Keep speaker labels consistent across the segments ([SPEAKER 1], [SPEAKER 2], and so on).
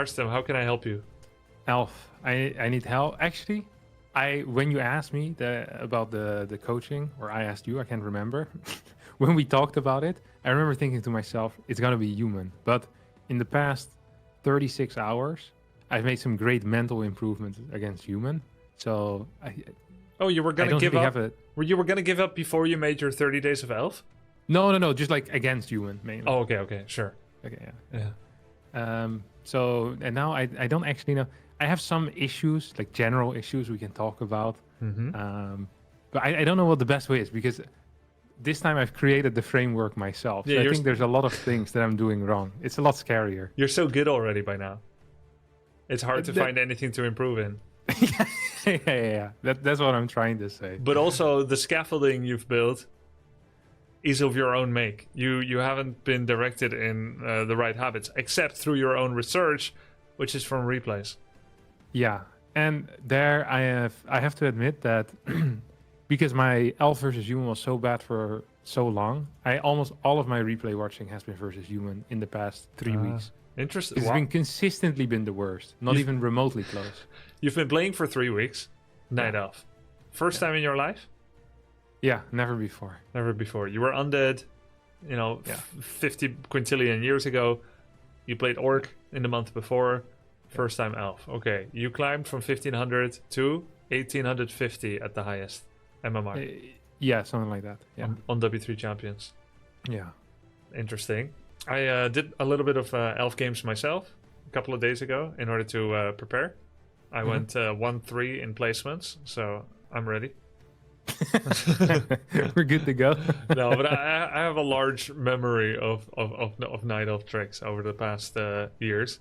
[SPEAKER 1] Harstem, how can I help you?
[SPEAKER 2] Elf, I need help. Actually, when you asked me about the coaching, or I asked you, I can't remember. When we talked about it, I remember thinking to myself, it's gonna be human. But in the past 36 hours, I've made some great mental improvements against human. So
[SPEAKER 1] Oh, you were
[SPEAKER 2] I
[SPEAKER 1] gonna
[SPEAKER 2] don't
[SPEAKER 1] give
[SPEAKER 2] really
[SPEAKER 1] up?
[SPEAKER 2] have a
[SPEAKER 1] You were gonna give up before you made your 30 days of elf?
[SPEAKER 2] no, just like against human mainly.
[SPEAKER 1] Oh, okay, sure.
[SPEAKER 2] Okay, yeah.
[SPEAKER 1] Yeah.
[SPEAKER 2] So and now I don't actually know. I have some issues, like general issues we can talk about. But I don't know what the best way is, because this time I've created the framework myself.
[SPEAKER 1] Yeah,
[SPEAKER 2] So I think there's a lot of things that I'm doing wrong. It's a lot scarier.
[SPEAKER 1] You're so good already by now. It's hard to find anything to improve in.
[SPEAKER 2] yeah. That's what I'm trying to say.
[SPEAKER 1] But also the scaffolding you've built is of your own make. You haven't been directed in the right habits, except through your own research, which is from replays.
[SPEAKER 2] Yeah, and there I have to admit that because my elf versus human was so bad for so long, almost all of my replay watching has been versus human in the past 3 weeks.
[SPEAKER 1] Interesting.
[SPEAKER 2] It's been consistently been the worst, not even remotely close.
[SPEAKER 1] You've been playing for 3 weeks, night elf. First time in your life?
[SPEAKER 2] Yeah, never before.
[SPEAKER 1] Never before. You were undead, 50 quintillion years ago. You played orc in the month before. First time elf. Okay, you climbed from 1500 to 1850 at the highest MMR.
[SPEAKER 2] Yeah, something like that. Yeah,
[SPEAKER 1] on W3 Champions.
[SPEAKER 2] Yeah.
[SPEAKER 1] Interesting. I did a little bit of elf games myself a couple of days ago in order to prepare. I went 1-3 in placements, so I'm ready.
[SPEAKER 2] We're good to go.
[SPEAKER 1] No, but I have a large memory of night elf tricks over the past years.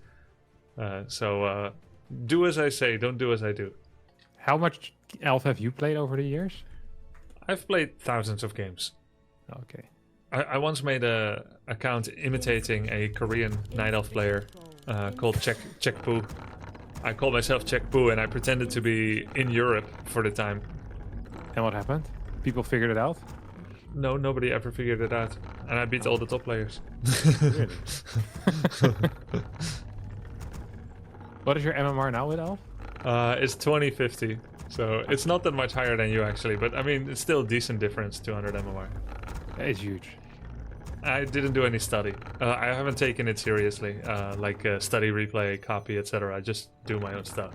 [SPEAKER 1] So do as I say, don't do as I do.
[SPEAKER 2] How much elf have you played over the years?
[SPEAKER 1] I've played thousands of games.
[SPEAKER 2] Okay.
[SPEAKER 1] I once made a account imitating a Korean night elf player called Check Poo. I called myself Check Poo, and I pretended to be in Europe for the time.
[SPEAKER 2] And what happened? People figured it out?
[SPEAKER 1] No, nobody ever figured it out. And I beat all the top players.
[SPEAKER 2] Really? What is your MMR now with elf?
[SPEAKER 1] It's 2050. So it's not that much higher than you actually, but I mean, it's still a decent difference, 200 MMR.
[SPEAKER 2] It's huge.
[SPEAKER 1] I didn't do any study. I haven't taken it seriously, like study, replay, copy, etc. I just do my own stuff,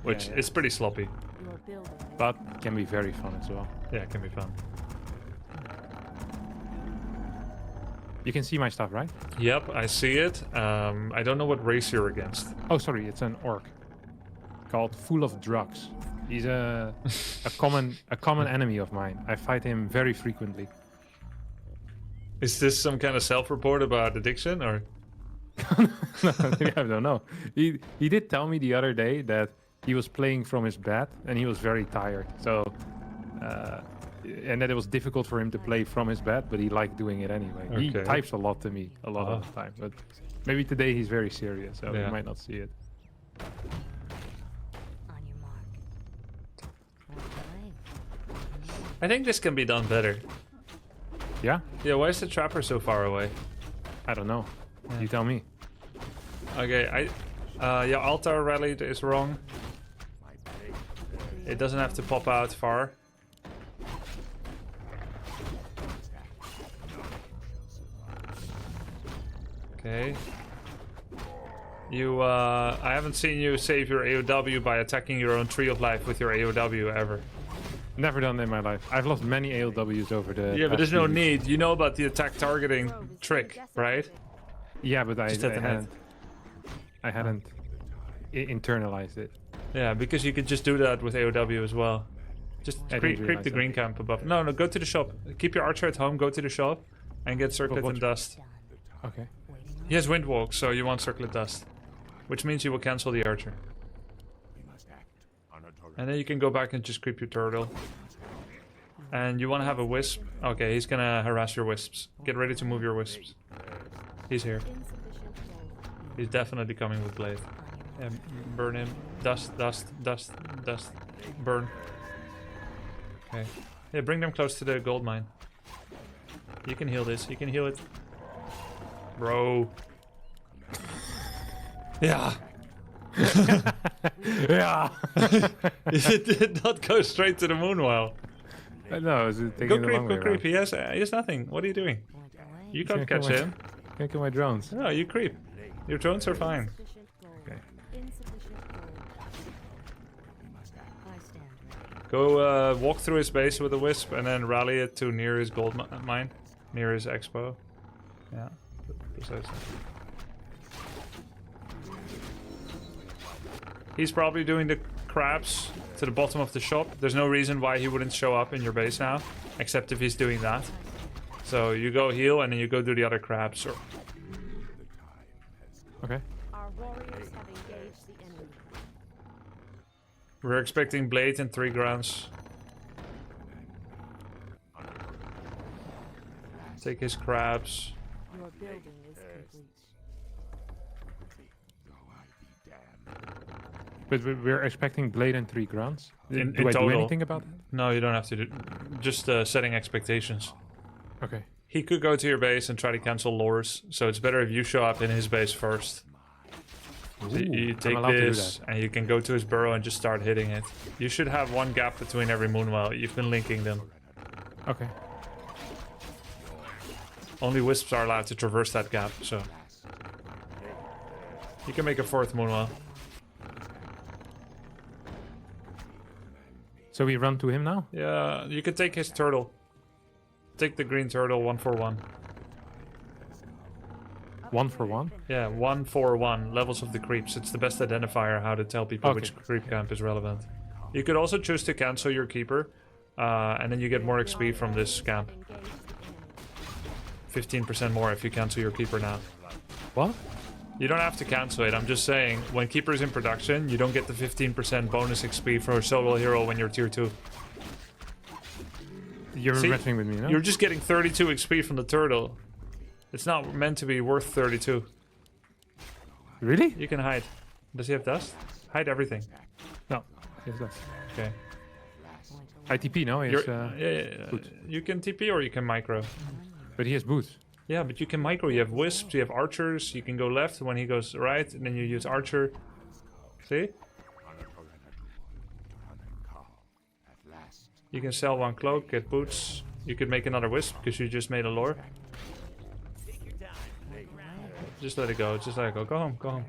[SPEAKER 1] which is pretty sloppy.
[SPEAKER 2] But can be very fun as well.
[SPEAKER 1] Yeah, it can be fun.
[SPEAKER 2] You can see my stuff, right?
[SPEAKER 1] Yep, I see it. I don't know what race you're against.
[SPEAKER 2] Oh, sorry, it's an orc called Full of Drugs. He's a common enemy of mine. I fight him very frequently.
[SPEAKER 1] Is this some kind of self-report about addiction, or?
[SPEAKER 2] No, I don't know. He did tell me the other day that he was playing from his bed and he was very tired. So, and that it was difficult for him to play from his bed, but he liked doing it anyway. Okay. He types a lot to me a lot of the time, but maybe today he's very serious, so he might not see it.
[SPEAKER 1] I think this can be done better.
[SPEAKER 2] Yeah?
[SPEAKER 1] Yeah, why is the trapper so far away?
[SPEAKER 2] I don't know. You tell me.
[SPEAKER 1] Okay, yeah, altar rallied is wrong. It doesn't have to pop out far. Okay. You, I haven't seen you save your AOW by attacking your own tree of life with your AOW ever.
[SPEAKER 2] Never done that in my life. I've lost many AOWs over the
[SPEAKER 1] Yeah, but there's no need. You know about the attack targeting trick, right?
[SPEAKER 2] Yeah, but I hadn't internalized it.
[SPEAKER 1] Yeah, because you could just do that with AOW as well. Just creep the green camp above. No, go to the shop. Keep your archer at home, go to the shop, and get circlet and dust.
[SPEAKER 2] Okay.
[SPEAKER 1] He has windwalk, so you want circlet dust. Which means you will cancel the archer. And then you can go back and just creep your turtle. And you want to have a wisp. Okay, he's gonna harass your wisps. Get ready to move your wisps. He's here. He's definitely coming with blade. And burn him. Dust, dust, dust, dust. Burn. Okay. Yeah, bring them close to the gold mine. You can heal this. You can heal it. Bro. Yeah.
[SPEAKER 2] Yeah.
[SPEAKER 1] It did not go straight to the moon well.
[SPEAKER 2] No, is it taking
[SPEAKER 1] Go
[SPEAKER 2] the
[SPEAKER 1] creep,
[SPEAKER 2] long
[SPEAKER 1] go
[SPEAKER 2] way
[SPEAKER 1] creep.
[SPEAKER 2] around?
[SPEAKER 1] He has nothing. What are you doing? You can't
[SPEAKER 2] Can't
[SPEAKER 1] catch
[SPEAKER 2] kill
[SPEAKER 1] him.
[SPEAKER 2] Can't kill my drones.
[SPEAKER 1] No, you creep. Your drones are fine.
[SPEAKER 2] Okay.
[SPEAKER 1] Go walk through his base with a wisp and then rally it to near his gold mine, near his expo. Yeah, precisely. He's probably doing the crabs to the bottom of the shop. There's no reason why he wouldn't show up in your base now, except if he's doing that. So you go heal and then you go do the other crabs. Or...
[SPEAKER 2] Okay.
[SPEAKER 3] Our warriors have engaged the enemy.
[SPEAKER 1] We're expecting Blade in 3 grounds. Take his crabs.
[SPEAKER 3] Your building is complete.
[SPEAKER 2] But we're expecting Blade in 3 grounds.
[SPEAKER 1] In
[SPEAKER 2] Do I do
[SPEAKER 1] total.
[SPEAKER 2] anything about that?
[SPEAKER 1] No, you don't have to do. Just setting expectations.
[SPEAKER 2] Okay.
[SPEAKER 1] He could go to your base and try to cancel lures, so it's better if you show up in his base first. So you
[SPEAKER 2] I'm
[SPEAKER 1] take
[SPEAKER 2] allowed to do
[SPEAKER 1] this and you can go to his burrow and just start hitting it. You should have 1 gap between every moonwell. You've been linking them.
[SPEAKER 2] Okay.
[SPEAKER 1] Only wisps are allowed to traverse that gap, so you can make a 4th moonwell.
[SPEAKER 2] So we run to him now?
[SPEAKER 1] Yeah, you can take his turtle. Take the green turtle 1 for 1.
[SPEAKER 2] 1 for 1?
[SPEAKER 1] Yeah, 1 for 1 levels of the creeps. It's the best identifier how to tell people
[SPEAKER 2] Okay.
[SPEAKER 1] which creep camp is relevant. You could also choose to cancel your keeper, and then you get more XP from this camp.
[SPEAKER 3] Engaged the enemy.
[SPEAKER 1] 15% more if you cancel your keeper now.
[SPEAKER 2] What?
[SPEAKER 1] You don't have to cancel it. I'm just saying, when keeper is in production, you don't get the 15% bonus XP for a solo hero when you're tier 2.
[SPEAKER 2] You're
[SPEAKER 1] See,
[SPEAKER 2] messing with me, no?
[SPEAKER 1] You're just getting 32 XP from the turtle. It's not meant to be worth 32.
[SPEAKER 2] Really?
[SPEAKER 1] You can hide. Does he have dust? Hide everything.
[SPEAKER 2] No. Yes, that's.
[SPEAKER 1] Okay.
[SPEAKER 2] ITP, no? He
[SPEAKER 1] You're,
[SPEAKER 2] has,
[SPEAKER 1] yeah, you can TP or you can micro.
[SPEAKER 2] but he has boots.
[SPEAKER 1] Yeah, but you can micro. You have wisps, you have archers. You can go left when he goes right, and then you use archer. See? You can sell 1 cloak, get boots. You could make another wisp because you just made a lore. Just let it go. Just let it go. Go home. Go home.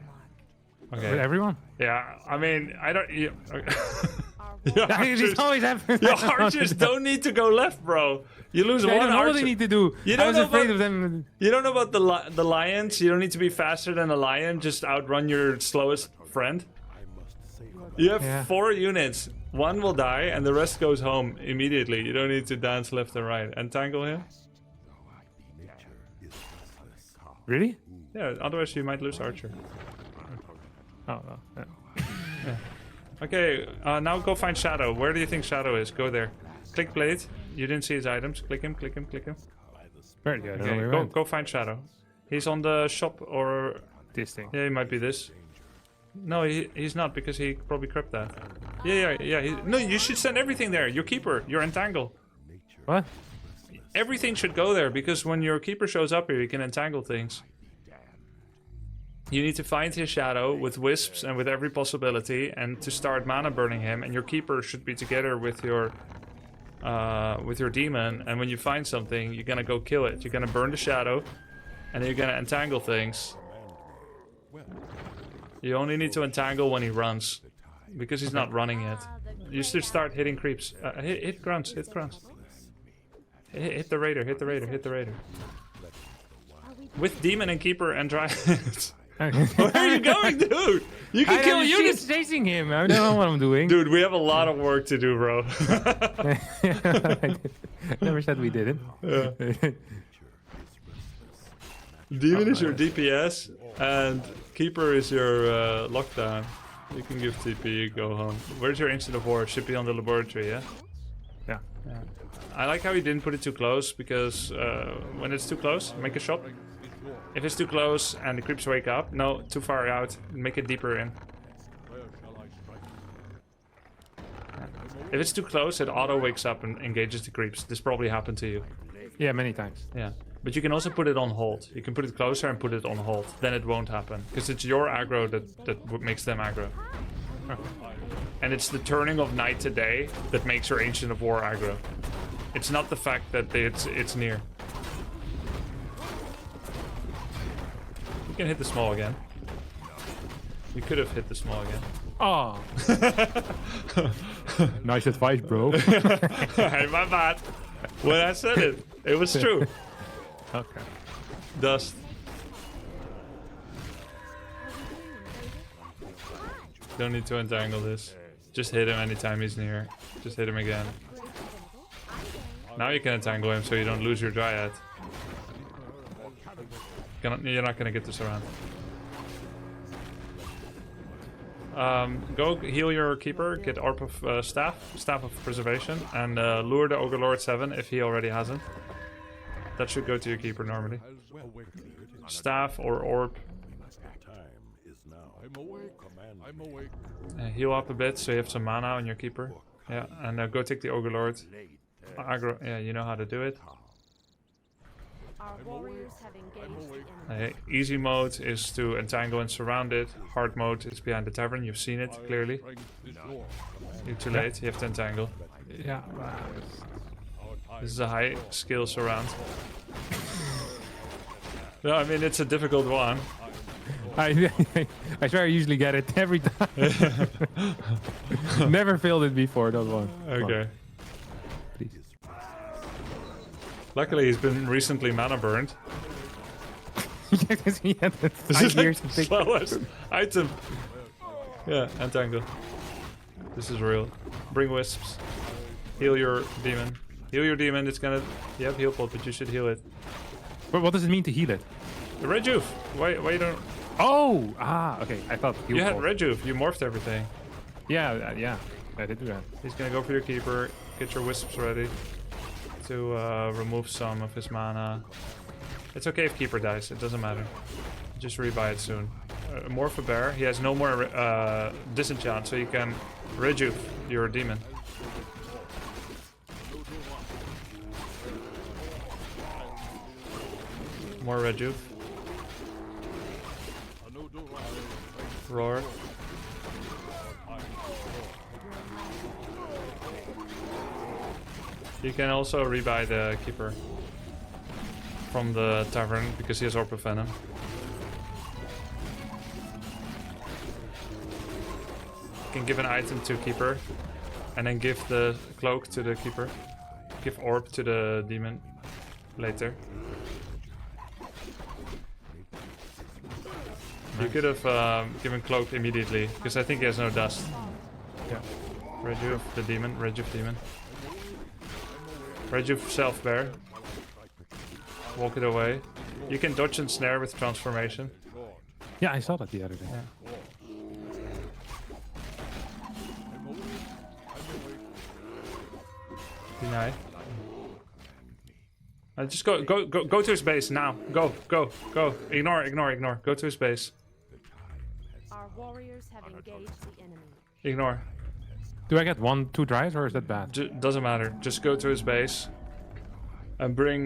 [SPEAKER 2] With
[SPEAKER 1] Okay.
[SPEAKER 2] everyone?
[SPEAKER 1] Yeah. I mean, I don't. You,
[SPEAKER 3] Our
[SPEAKER 1] your
[SPEAKER 2] This
[SPEAKER 1] archers,
[SPEAKER 2] always happens.
[SPEAKER 1] your archers don't need to go left, bro. You lose
[SPEAKER 2] I
[SPEAKER 1] 1
[SPEAKER 2] don't know what
[SPEAKER 1] archer.
[SPEAKER 2] they need to do.
[SPEAKER 1] You
[SPEAKER 2] I
[SPEAKER 1] don't
[SPEAKER 2] was
[SPEAKER 1] know
[SPEAKER 2] afraid
[SPEAKER 1] what-
[SPEAKER 2] of them.
[SPEAKER 1] You don't know about the lions? You don't need to be faster than a lion. Just outrun your slowest friend. You have
[SPEAKER 2] Yeah.
[SPEAKER 1] 4 units. 1 will die, and the rest goes home immediately. You don't need to dance left and right. Entangle him?
[SPEAKER 2] Really?
[SPEAKER 1] Yeah, otherwise you might lose Archer.
[SPEAKER 2] Oh, no. Yeah.
[SPEAKER 1] Okay, now go find Shadow. Where do you think Shadow is? Go there. Click Blade. You didn't see his items. Click him, click him, click him.
[SPEAKER 2] Very good.
[SPEAKER 1] Okay, go find Shadow. He's on the shop, or...
[SPEAKER 2] This thing.
[SPEAKER 1] Yeah, he might be this. No, he's not, because he probably crept that. Yeah. No, you should send everything there. Your keeper, your entangle.
[SPEAKER 2] What?
[SPEAKER 1] Everything should go there, because when your keeper shows up here, you can entangle things. You need to find his shadow with wisps and with every possibility, and to start mana burning him. And your keeper should be together with your demon. And when you find something, you're gonna go kill it. You're gonna burn the shadow, and then you're gonna entangle things. You only need to entangle when he runs, because he's not running yet. You should start hitting creeps. Hit grunts, hit grunts. Hit the raider, hit the raider, hit the raider. With demon and keeper and giant. Where are you going, dude? You can kill units.
[SPEAKER 2] chasing him. I don't know what I'm doing.
[SPEAKER 1] Dude, we have a lot of work to do, bro.
[SPEAKER 2] I never said we didn't.
[SPEAKER 1] Yeah. Demon is your DPS, and keeper is your lockdown. You can give TP, go home. Where's your instant of war? Should be on the laboratory, yeah?
[SPEAKER 2] Yeah.
[SPEAKER 1] I like how he didn't put it too close, because when it's too close, make a shot. If it's too close and the creeps wake up, no, too far out, make it deeper in. If it's too close, it auto wakes up and engages the creeps. This probably happened to you.
[SPEAKER 2] Yeah, many times.
[SPEAKER 1] Yeah. But you can also put it on hold. You can put it closer and put it on hold. Then it won't happen. Because it's your aggro that makes them aggro. And it's the turning of night to day that makes your Ancient of War aggro. It's not the fact that it's near. You can hit the small again. You could have hit the small again.
[SPEAKER 2] Oh. Nice advice, bro.
[SPEAKER 1] Hey, my bad. When I said it, it was true.
[SPEAKER 2] Okay.
[SPEAKER 1] Dust. Don't need to entangle this. Just hit him anytime he's near. Just hit him again. Now you can entangle him so you don't lose your Dryad. You're not gonna get this around. Go heal your keeper, get Orb of Staff of Preservation, and lure the Ogre Lord 7 if he already hasn't. That should go to your keeper normally. Staff or Orb. Heal up a bit so you have some mana on your keeper. Yeah, and go take the Ogre Lord. Aggro, yeah, you know how to do it.
[SPEAKER 3] Our warriors have engaged the enemy.
[SPEAKER 1] Easy mode is to entangle and surround it. Hard mode is behind the tavern. You've seen it clearly. You're too late. You have to entangle.
[SPEAKER 2] Yeah.
[SPEAKER 1] This is a high skill surround. No, I mean it's a difficult one.
[SPEAKER 2] I swear I usually get it every time. Never failed it before, that one.
[SPEAKER 1] Okay.
[SPEAKER 2] Please.
[SPEAKER 1] Luckily, he's been recently mana burned.
[SPEAKER 2] Yes, he had the
[SPEAKER 1] This is
[SPEAKER 2] 5
[SPEAKER 1] like
[SPEAKER 2] years to
[SPEAKER 1] the
[SPEAKER 2] pick.
[SPEAKER 1] slowest item. Yeah, entangle. This is real. Bring wisps. Heal your demon. Heal your demon. It's gonna. You have heal pot, but you should heal it.
[SPEAKER 2] But what does it mean to heal it?
[SPEAKER 1] Rejuve. Why you don't?
[SPEAKER 2] Oh! Ah, okay. I thought heal
[SPEAKER 1] You had
[SPEAKER 2] pot.
[SPEAKER 1] Rejuve. You morphed everything.
[SPEAKER 2] Yeah, yeah. I did do that.
[SPEAKER 1] He's gonna go for your keeper. Get your wisps ready to remove some of his mana. It's okay if keeper dies. It doesn't matter. Just rebuy it soon. Morph a bear. He has no more disenchant, so you can rejuve your demon. More rejuve. Roar. You can also rebuy the keeper from the tavern because he has Orb of Venom. You can give an item to keeper and then give the cloak to the keeper. Give Orb to the demon later. You could have given cloak immediately because I think he has no dust. Yeah. Rejuve the demon. Rejuve demon. Rejuve self bear. Walk it away. You can dodge and snare with transformation.
[SPEAKER 2] Yeah, I saw that the other day.
[SPEAKER 1] Yeah. Deny. Just go to his base now. Go. Ignore. Go to his base.
[SPEAKER 3] Our warriors have engaged the enemy.
[SPEAKER 1] Ignore.
[SPEAKER 2] Do I get 1-2 tries or is that bad?
[SPEAKER 1] Doesn't matter. Just go to his base. And bring,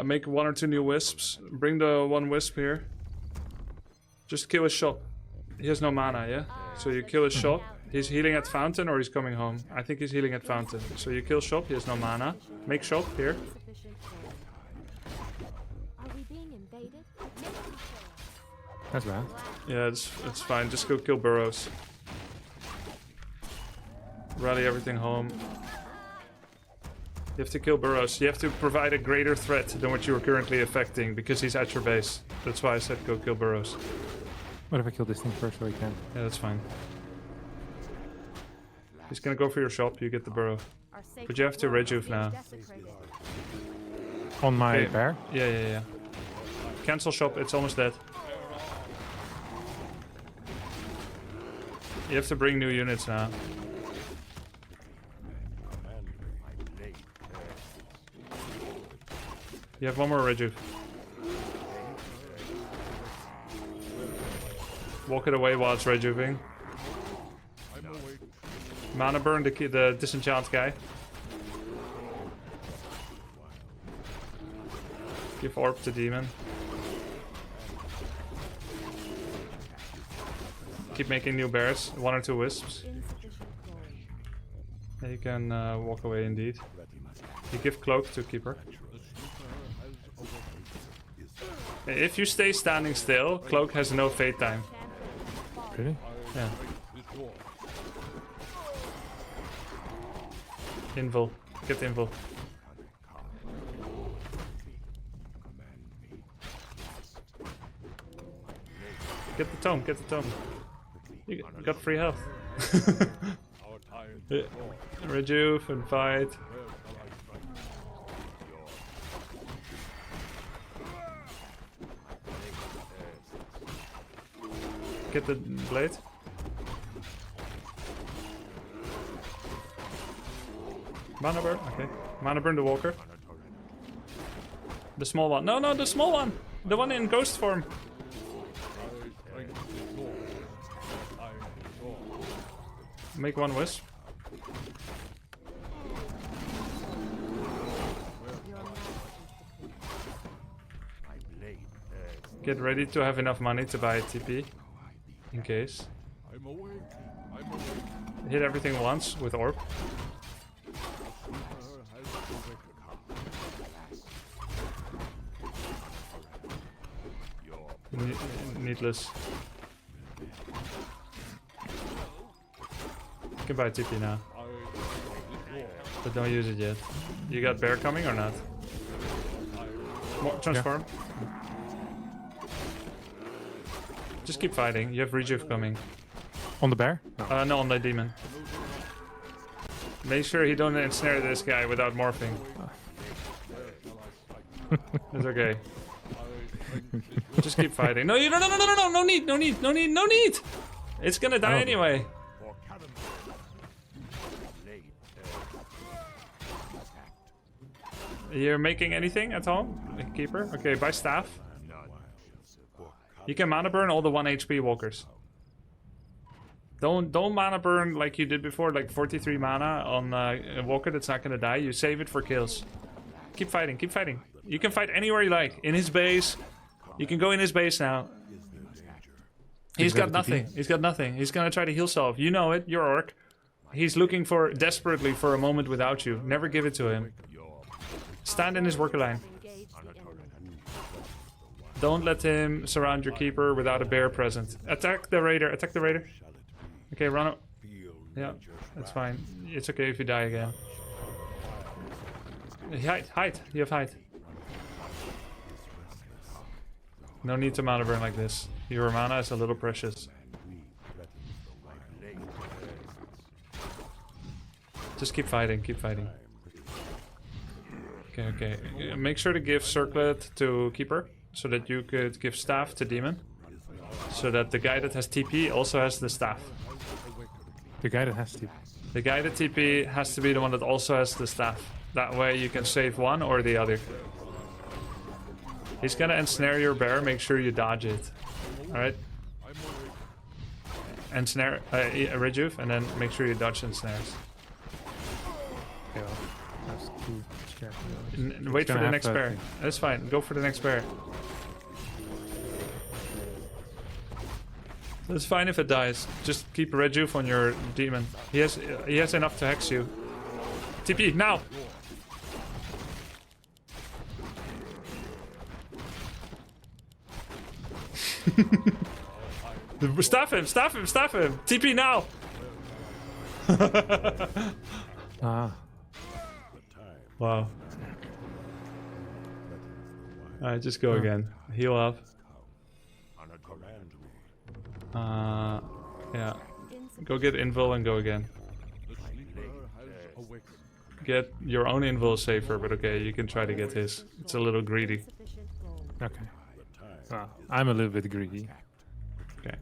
[SPEAKER 1] make 1 or 2 new wisps. Bring the 1 wisp here. Just kill his shop. He has no mana, yeah? So you kill his shop. He's healing at fountain or he's coming home. I think he's healing at fountain. So you kill shop, he has no mana. Make shop here.
[SPEAKER 3] Sufficient care. Are we being invaded?
[SPEAKER 2] That's bad.
[SPEAKER 1] Yeah, it's fine. Just go kill burrows. Rally everything home. You have to kill burrows. You have to provide a greater threat than what you are currently affecting because he's at your base. That's why I said go kill burrows.
[SPEAKER 2] What if I kill this thing first so I can?
[SPEAKER 1] Yeah, that's fine. He's gonna go for your shop, you get the burrow.
[SPEAKER 3] Our
[SPEAKER 1] But you have to rejuve now.
[SPEAKER 3] desecrated.
[SPEAKER 2] On my
[SPEAKER 1] Okay.
[SPEAKER 2] bear?
[SPEAKER 1] Yeah. Cancel shop, it's almost dead. You have to bring new units now. You have 1 more rejuve. Walk it away while it's rejuving. Mana burn the disenchant guy. Give orb to demon. Keep making new bears. 1 or 2 wisps.
[SPEAKER 3] Insufficient gold.
[SPEAKER 1] Yeah, you can walk away indeed. You give cloak to keeper. If you stay standing still, cloak has no fade time.
[SPEAKER 2] Really?
[SPEAKER 1] Yeah. Invul. Get Invul. Get the tome, get the tome. You got free health. Yeah. Rejuve and fight. Get the blade. Mana burn, okay. Mana burn the walker. The small one. No, no, the small one! The one in ghost form. Make 1 wisp. Get ready to have enough money to buy a TP. In case. Hit everything once with orb. Needless. You can buy a TP now. But don't use it yet. You got bear coming or not? More transform. Just keep fighting. You have rejuve coming.
[SPEAKER 2] On the bear? No.
[SPEAKER 1] No, on the demon. Make sure he don't ensnare this guy without morphing. It's okay. Just keep fighting. No, no need. It's gonna die anyway. You're making anything at all? Keeper? Okay, buy staff. You can mana burn all the 1 HP walkers. Don't mana burn like you did before, like 43 mana on a walker that's not gonna die. You save it for kills. Keep fighting, keep fighting. You can fight anywhere you like. In his base. You can go in his base now. He's got nothing. He's got nothing. He's gonna try to heal self. You know it. You're orc. He's looking desperately for a moment without you. Never give it to him. Stand in his worker line. Don't let him surround your keeper without a bear present. Attack the raider. Attack the raider. Okay, run up. Yeah, that's fine. It's okay if you die again. Hide. You have hide. No need to mana burn like this. Your mana is a little precious. Just keep fighting, keep fighting. Okay. Make sure to give circlet to keeper, so that you could give staff to demon. So that the guy that has TP also has the staff.
[SPEAKER 2] The guy that has TP.
[SPEAKER 1] The guy that TP has to be the one that also has the staff. That way you can save one or the other. He's gonna ensnare your bear, make sure you dodge it. Alright? Ensnare, rejuve, and then make sure you dodge ensnares.
[SPEAKER 2] Okay, well, that's too scary.
[SPEAKER 1] Wait for the next bear. That's fine, go for the next bear. It's fine if it dies. Just keep rejuve on your demon. He has enough to hex you. TP, now! Staff him! TP now! Wow. Alright, just go again. Heal up. Yeah. Go get invul and go again. Get your own invul safer, but okay, you can try to get his. It's a little greedy.
[SPEAKER 2] Okay. I'm a little bit greedy.
[SPEAKER 1] Okay.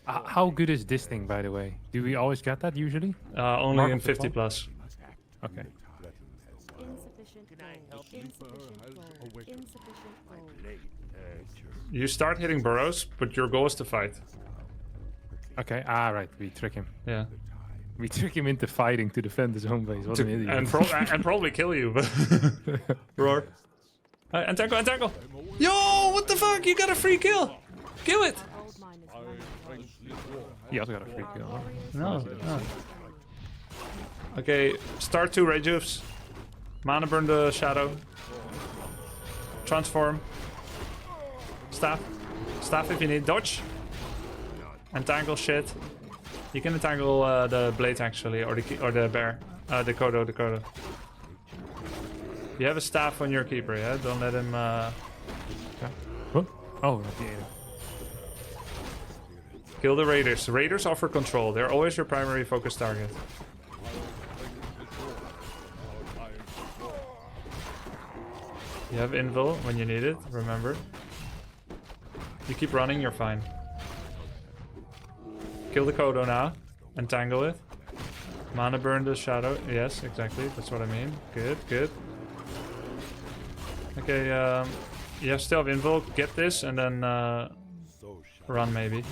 [SPEAKER 2] How good is this thing, by the way? Do we always get that usually?
[SPEAKER 1] Only in 50 plus.
[SPEAKER 2] Okay.
[SPEAKER 1] You start hitting burrows, but your goal is to fight.
[SPEAKER 2] Okay, right. We trick him.
[SPEAKER 1] Yeah.
[SPEAKER 2] We trick him into fighting to defend his home base. What an idiot.
[SPEAKER 1] And probably kill you, but... Roar. Entangle, entangle! Yo, what the fuck? You got a free kill! Kill it!
[SPEAKER 3] Gold mine is running low.
[SPEAKER 2] He also got a free kill. Huh?
[SPEAKER 1] No, no. Okay, start 2 rejuves. Mana burn the shadow. Transform. Staff. Staff if you need. Dodge. Entangle shit. You can entangle the blade actually, or the bear. The Kodo, the Kodo. You have a staff on your keeper, yeah? Don't let him...
[SPEAKER 2] What? Oh, not the Ada.
[SPEAKER 1] Kill the raiders. Raiders offer control. They're always your primary focus target. You have invul when you need it, remember. You keep running, you're fine. Kill the Kodo now. Entangle it. Mana burn the shadow. Yes, exactly. That's what I mean. Good, good. Okay, you still have invul. Get this and then run maybe.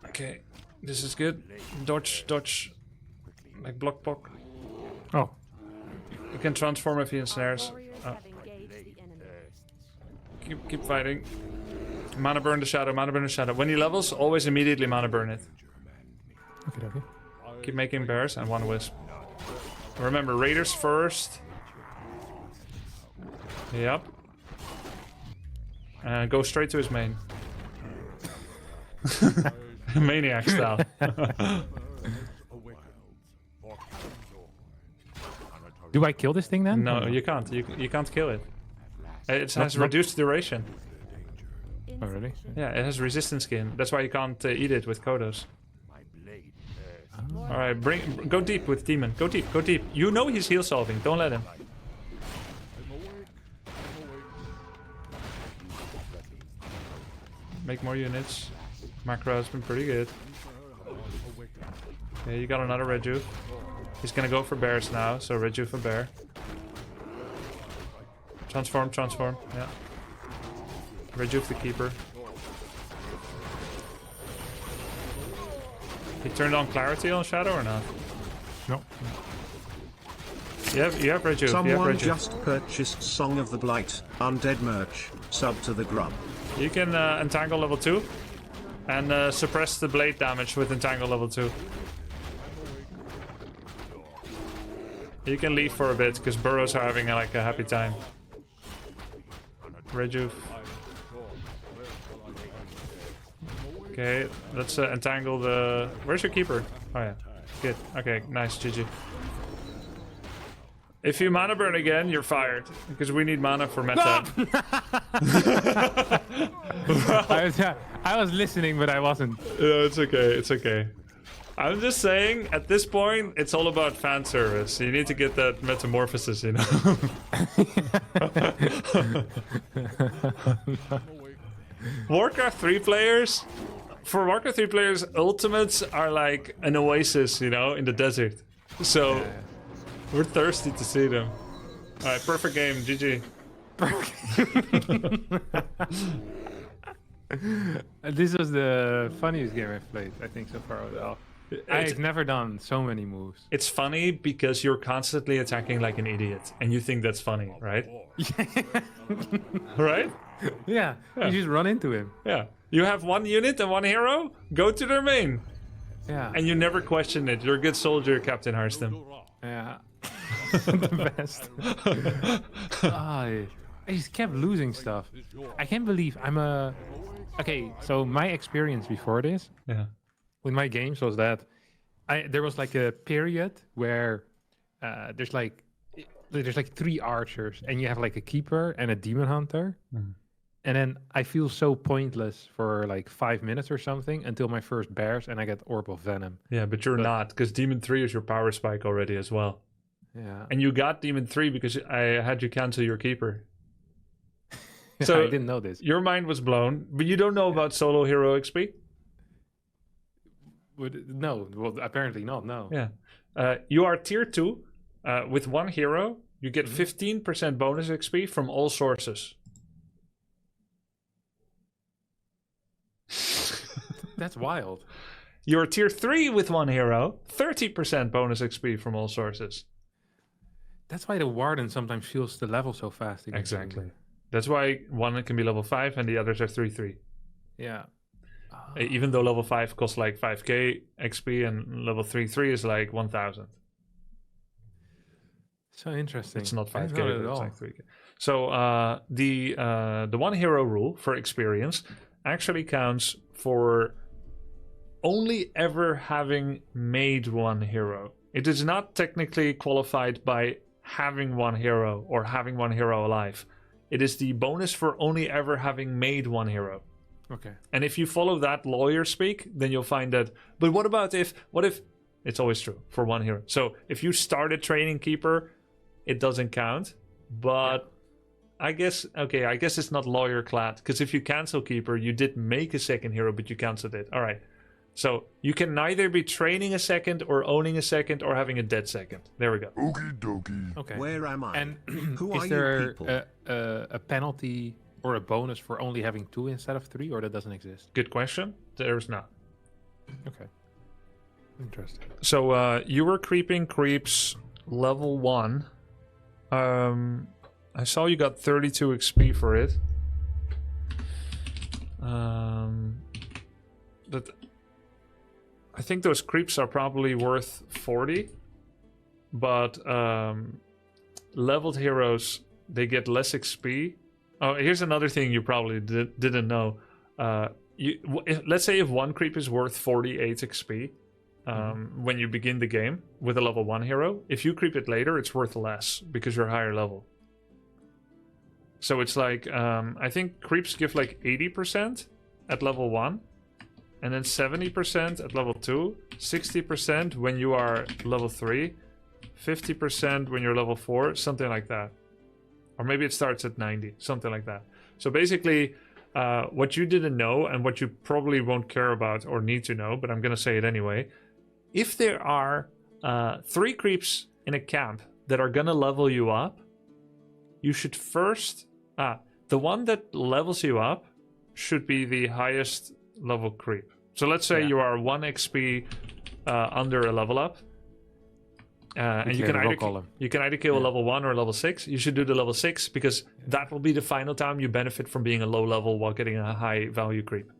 [SPEAKER 1] Okay, this is good. Dodge, dodge. Like block, block.
[SPEAKER 2] Oh.
[SPEAKER 1] You can transform if he ensnares.
[SPEAKER 3] Warriors have engaged the enemy.
[SPEAKER 1] Keep fighting. Mana burn the shadow, mana burn the shadow. When he levels, always immediately mana burn it.
[SPEAKER 2] Okay, okay.
[SPEAKER 1] Keep making bears and 1 wisp. Remember, raiders first. Yep. And go straight to his main. Maniac style.
[SPEAKER 2] Do I kill this thing then?
[SPEAKER 1] No, you can't. You can't kill it. It has
[SPEAKER 2] Not-
[SPEAKER 1] reduced duration.
[SPEAKER 2] Oh, really?
[SPEAKER 1] Yeah, it has resistance skin. That's why you can't eat it with Kodos. All right, go deep with demon. Go deep, go deep. You know he's heal solving. Don't let him. Make more units. Macro has been pretty good. Okay, you got another rejuve. He's gonna go for bears now, so rejuve for bear. Transform, transform. Yeah. Rejuve the keeper. He turned on clarity on shadow or not?
[SPEAKER 2] No.
[SPEAKER 1] You have rejuve. You have
[SPEAKER 4] Someone
[SPEAKER 1] rejuve.
[SPEAKER 4] just purchased Song of the Blight, Undead merch, sub to the grub.
[SPEAKER 1] You can entangle level 2 and suppress the blade damage with entangle level 2. You can leave for a bit because burrows are having like a happy time. Rejuve. Okay, let's entangle the... Where's your keeper? Oh yeah, good. Okay, nice, GG. If you mana burn again, you're fired. Because we need mana for meta.
[SPEAKER 2] I was listening, but I wasn't.
[SPEAKER 1] No, it's okay, it's okay. I'm just saying, at this point, it's all about fan service. You need to get that metamorphosis, you know? Warcraft 3 players... For Warcraft 3 players, ultimates are like an oasis, you know, in the desert. So, we're thirsty to see them. Alright, perfect game, GG.
[SPEAKER 2] This was the funniest game I've played, I think, so far. I've never done so many moves.
[SPEAKER 1] It's funny because you're constantly attacking like an idiot, and you think that's funny, right? Right?
[SPEAKER 2] Yeah, you just run into him.
[SPEAKER 1] Yeah. You have 1 unit and 1 hero, go to their main.
[SPEAKER 2] Yeah.
[SPEAKER 1] And you never question it. You're a good soldier, Captain Harstem.
[SPEAKER 2] Yeah. The best. I just kept losing stuff. I can't believe I'm a... Okay, so my experience before this
[SPEAKER 1] Yeah.
[SPEAKER 2] with my games was that there was like a period where there's like 3 archers and you have like a keeper and a demon hunter.
[SPEAKER 1] Mhm.
[SPEAKER 2] And then I feel so pointless for like 5 minutes or something until my first bears and I get Orb of Venom.
[SPEAKER 1] Yeah, but you're not, because Demon 3 is your power spike already as well.
[SPEAKER 2] Yeah.
[SPEAKER 1] And you got Demon 3 because I had you cancel your keeper.
[SPEAKER 2] So
[SPEAKER 1] So-
[SPEAKER 2] I didn't know this.
[SPEAKER 1] Your mind was blown, but you don't know about solo hero XP?
[SPEAKER 2] No, well, apparently not. No.
[SPEAKER 1] Yeah. You are tier 2 with 1 hero. You get 15% bonus XP from all sources.
[SPEAKER 2] That's wild.
[SPEAKER 1] You're tier 3 with 1 hero. 30% bonus XP from all sources.
[SPEAKER 2] That's why the Warden sometimes feels the level so fast. against
[SPEAKER 1] Exactly.
[SPEAKER 2] everybody.
[SPEAKER 1] That's why one can be level 5 and the others are 3-3.
[SPEAKER 2] Yeah.
[SPEAKER 1] Even though level 5 costs like 5k XP and level 3-3 is like 1000.
[SPEAKER 2] So interesting.
[SPEAKER 1] It's not
[SPEAKER 2] I
[SPEAKER 1] 5k,
[SPEAKER 2] didn't know
[SPEAKER 1] but
[SPEAKER 2] that at
[SPEAKER 1] it's
[SPEAKER 2] all.
[SPEAKER 1] like 3k. So the one hero rule for experience actually counts for only ever having made one hero. It is not technically qualified by having one hero or having one hero alive. It is the bonus for only ever having made one hero.
[SPEAKER 2] Okay.
[SPEAKER 1] And if you follow that lawyer speak, then you'll find that. But what if it's always true for one hero? So if you started training keeper, it doesn't count. But I guess it's not lawyer clad, because if you cancel keeper, you did make a second hero, but you canceled it. All right. So you can neither be training a second or owning a second or having a dead second. There we go.
[SPEAKER 5] Okie dokie.
[SPEAKER 2] Okay.
[SPEAKER 4] Where am I?
[SPEAKER 2] And
[SPEAKER 4] Who
[SPEAKER 2] is
[SPEAKER 4] are you
[SPEAKER 2] there
[SPEAKER 4] people?
[SPEAKER 2] a penalty or a bonus for only having 2 instead of 3, or that doesn't exist?
[SPEAKER 1] Good question. There's not.
[SPEAKER 2] Okay. Interesting.
[SPEAKER 1] So you were creeping creeps level 1. I saw you got 32 XP for it. But I think those creeps are probably worth 40. But leveled heroes, they get less XP. Oh, here's another thing you probably didn't know. Let's say if one creep is worth 48 XP when you begin the game with a level 1 hero, if you creep it later, it's worth less because you're higher level. So it's like, I think creeps give like 80% at level 1, and then 70% at level 2, 60% when you are level 3, 50% when you're level 4, something like that. Or maybe it starts at 90, something like that. So basically, what you didn't know and what you probably won't care about or need to know, but I'm going to say it anyway. If there are 3 creeps in a camp that are going to level you up, you should first... the one that levels you up should be the highest level creep. So let's say you are 1 XP under a level up. And you can either kill a level 1 or a level 6. You should do the level 6 because that will be the final time you benefit from being a low level while getting a high value creep.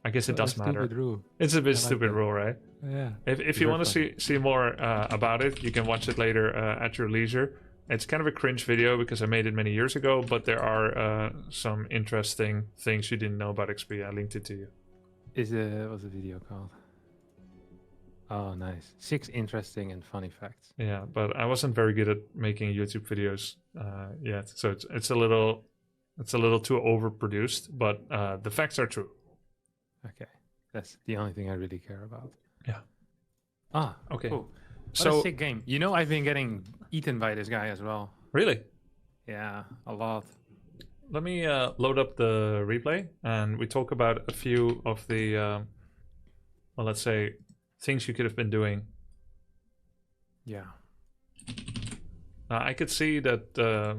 [SPEAKER 1] I guess it does matter.
[SPEAKER 2] Rule.
[SPEAKER 1] It's a bit stupid rule, right?
[SPEAKER 2] Yeah.
[SPEAKER 1] If you want to see more about it, you can watch it later at your leisure. It's kind of a cringe video because I made it many years ago, but there are some interesting things you didn't know about XP. I linked it to you.
[SPEAKER 2] What's the video called? Oh, nice. 6 interesting and funny facts.
[SPEAKER 1] Yeah, but I wasn't very good at making YouTube videos yet, so it's a little too overproduced. But the facts are true.
[SPEAKER 2] Okay, that's the only thing I really care about.
[SPEAKER 1] Yeah. Okay.
[SPEAKER 2] Cool. What
[SPEAKER 1] So
[SPEAKER 2] a sick game. You know, I've been getting eaten by this guy as well.
[SPEAKER 1] really,
[SPEAKER 2] Yeah, a lot.
[SPEAKER 1] let me load up the replay and we talk about a few of the, well, let's say, things you could have been doing.
[SPEAKER 2] Yeah.
[SPEAKER 1] I could see that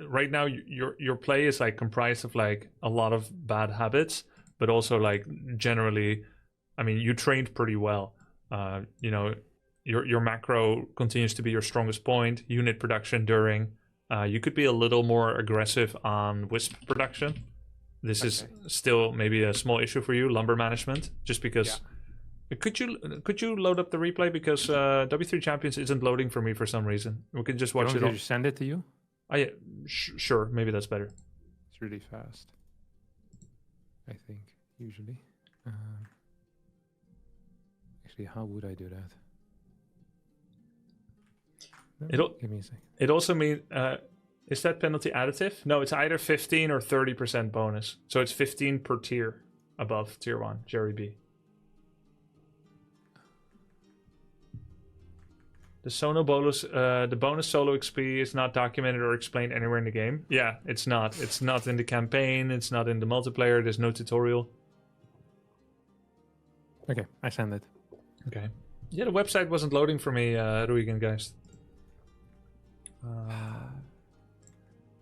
[SPEAKER 1] right now your play is like comprised of like a lot of bad habits, but also like generally, I mean, you trained pretty well. You know, your macro continues to be your strongest point. Unit production during. You could be a little more aggressive on wisp production. This is still maybe a small issue for you, lumber management, just because. Yeah. Could you load up the replay because W3 Champions isn't loading for me for some reason. We can just watch it.
[SPEAKER 2] Did you send it to you?
[SPEAKER 1] Oh yeah, sure. Maybe that's better.
[SPEAKER 2] It's really fast. I think usually. Actually, how would I do that? Give me a second.
[SPEAKER 1] It also means is that penalty additive? No, it's either 15 or 30% bonus. So it's 15 per tier above tier 1, Jerry B. The bonus solo XP is not documented or explained anywhere in the game. Yeah, it's not. It's not in the campaign. It's not in the multiplayer. There's no tutorial.
[SPEAKER 2] Okay, I send it.
[SPEAKER 1] Okay. Yeah, the website wasn't loading for me, Ruigen, guys.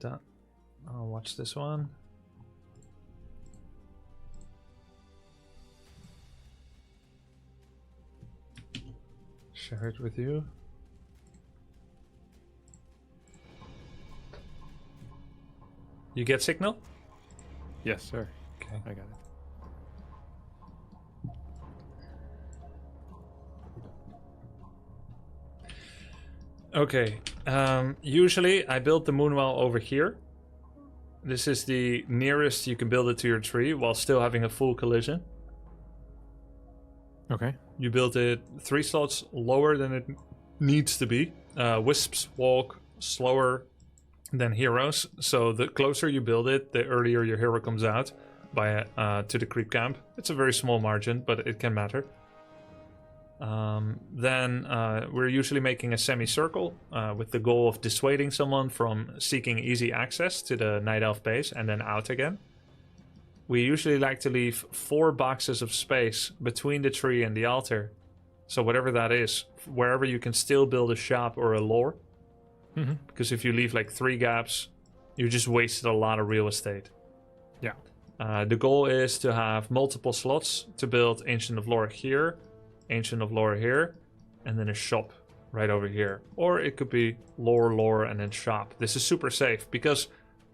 [SPEAKER 1] Done. I'll watch this one. Share it with you. You get signal?
[SPEAKER 2] Yes, sir.
[SPEAKER 1] Okay.
[SPEAKER 2] I got it.
[SPEAKER 1] Okay. Usually I build the moonwell over here. This is the nearest you can build it to your tree while still having a full collision.
[SPEAKER 2] Okay.
[SPEAKER 1] You build it 3 slots lower than it needs to be. Wisps walk slower than heroes, so the closer you build it, the earlier your hero comes out by to the creep camp. It's a very small margin, but it can matter. Then we're usually making a semicircle with the goal of dissuading someone from seeking easy access to the Night Elf base and then out again. We usually like to leave 4 boxes of space between the tree and the altar. So whatever that is, wherever you can still build a shop or a lore.
[SPEAKER 2] Mm-hmm.
[SPEAKER 1] Because if you leave like 3 gaps, you just wasted a lot of real estate.
[SPEAKER 2] Yeah.
[SPEAKER 1] The goal is to have multiple slots to build Ancient of Lore here, Ancient of Lore here, and then a shop right over here. Or it could be lore, and then shop. This is super safe because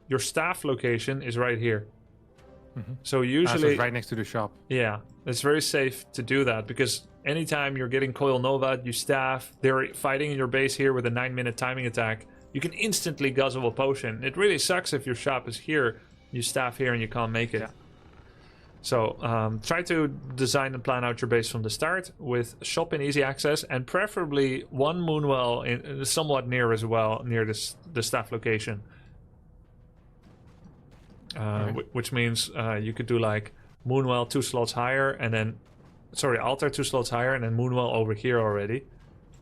[SPEAKER 1] your staff location is right here.
[SPEAKER 2] Mm-hmm.
[SPEAKER 1] So
[SPEAKER 2] So
[SPEAKER 1] usually,
[SPEAKER 2] it's right next to the shop.
[SPEAKER 1] yeah, it's very safe to do that because anytime you're getting Coil Nova, you staff, they're fighting in your base here with a 9-minute timing attack, you can instantly guzzle a potion. It really sucks if your shop is here, you staff here and you can't make it.
[SPEAKER 2] Yeah.
[SPEAKER 1] So try to design and plan out your base from the start with shop and easy access, and preferably one moonwell in, somewhat near as well, near the staff location. Which means you could do like moonwell 2 slots higher, and then altar 2 slots higher, and then moonwell over here already,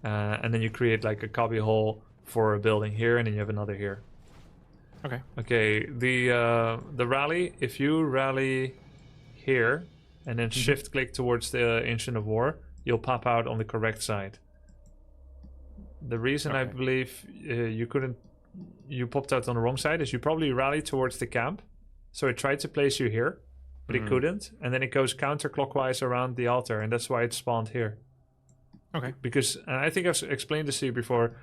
[SPEAKER 1] and then you create like a cubby hole for a building here, and then you have another here. Okay, the rally, if you rally here and then shift click towards the Ancient of War, you'll pop out on the correct side. The reason I believe you popped out on the wrong side is you probably rallied towards the camp, so it tried to place you here, but it couldn't, and then it goes counterclockwise around the altar, and that's why it spawned here.
[SPEAKER 2] Okay.
[SPEAKER 1] Because, and I think I've explained this to you before,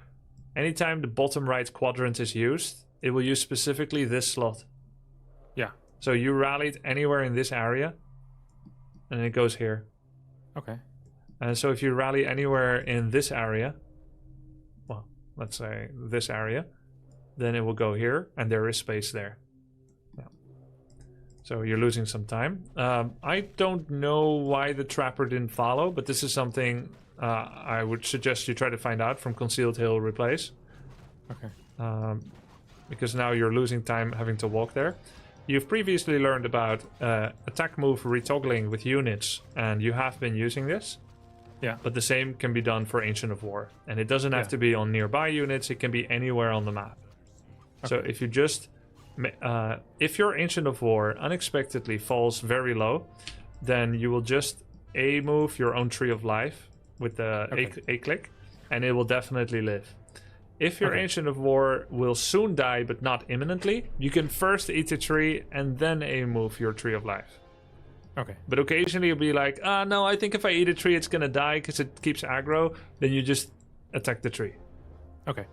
[SPEAKER 1] anytime the bottom right quadrant is used, it will use specifically this slot.
[SPEAKER 2] Yeah.
[SPEAKER 1] So you rallied anywhere in this area, and it goes here.
[SPEAKER 2] Okay.
[SPEAKER 1] And so if you rally anywhere in this area, well, let's say this area, then it will go here, and there is space there. Yeah. So you're losing some time. I don't know why the trapper didn't follow, but this is something I would suggest you try to find out from Concealed Hill Replace.
[SPEAKER 2] Okay.
[SPEAKER 1] Because now you're losing time having to walk there. You've previously learned about attack move retoggling with units, and you have been using this.
[SPEAKER 2] Yeah.
[SPEAKER 1] But the same can be done for Ancient of War. And it doesn't have to be on nearby units, it can be anywhere on the map. Okay. So if you just... if your Ancient of War unexpectedly falls very low, then you will just A-move your own Tree of Life with the A-click, and it will definitely live. If your Ancient of War will soon die, but not imminently, you can first eat the tree and then A-move your Tree of Life.
[SPEAKER 2] Okay.
[SPEAKER 1] But occasionally you'll be like, no, I think if I eat a tree, it's going to die because it keeps aggro. Then you just attack the tree.
[SPEAKER 2] Okay.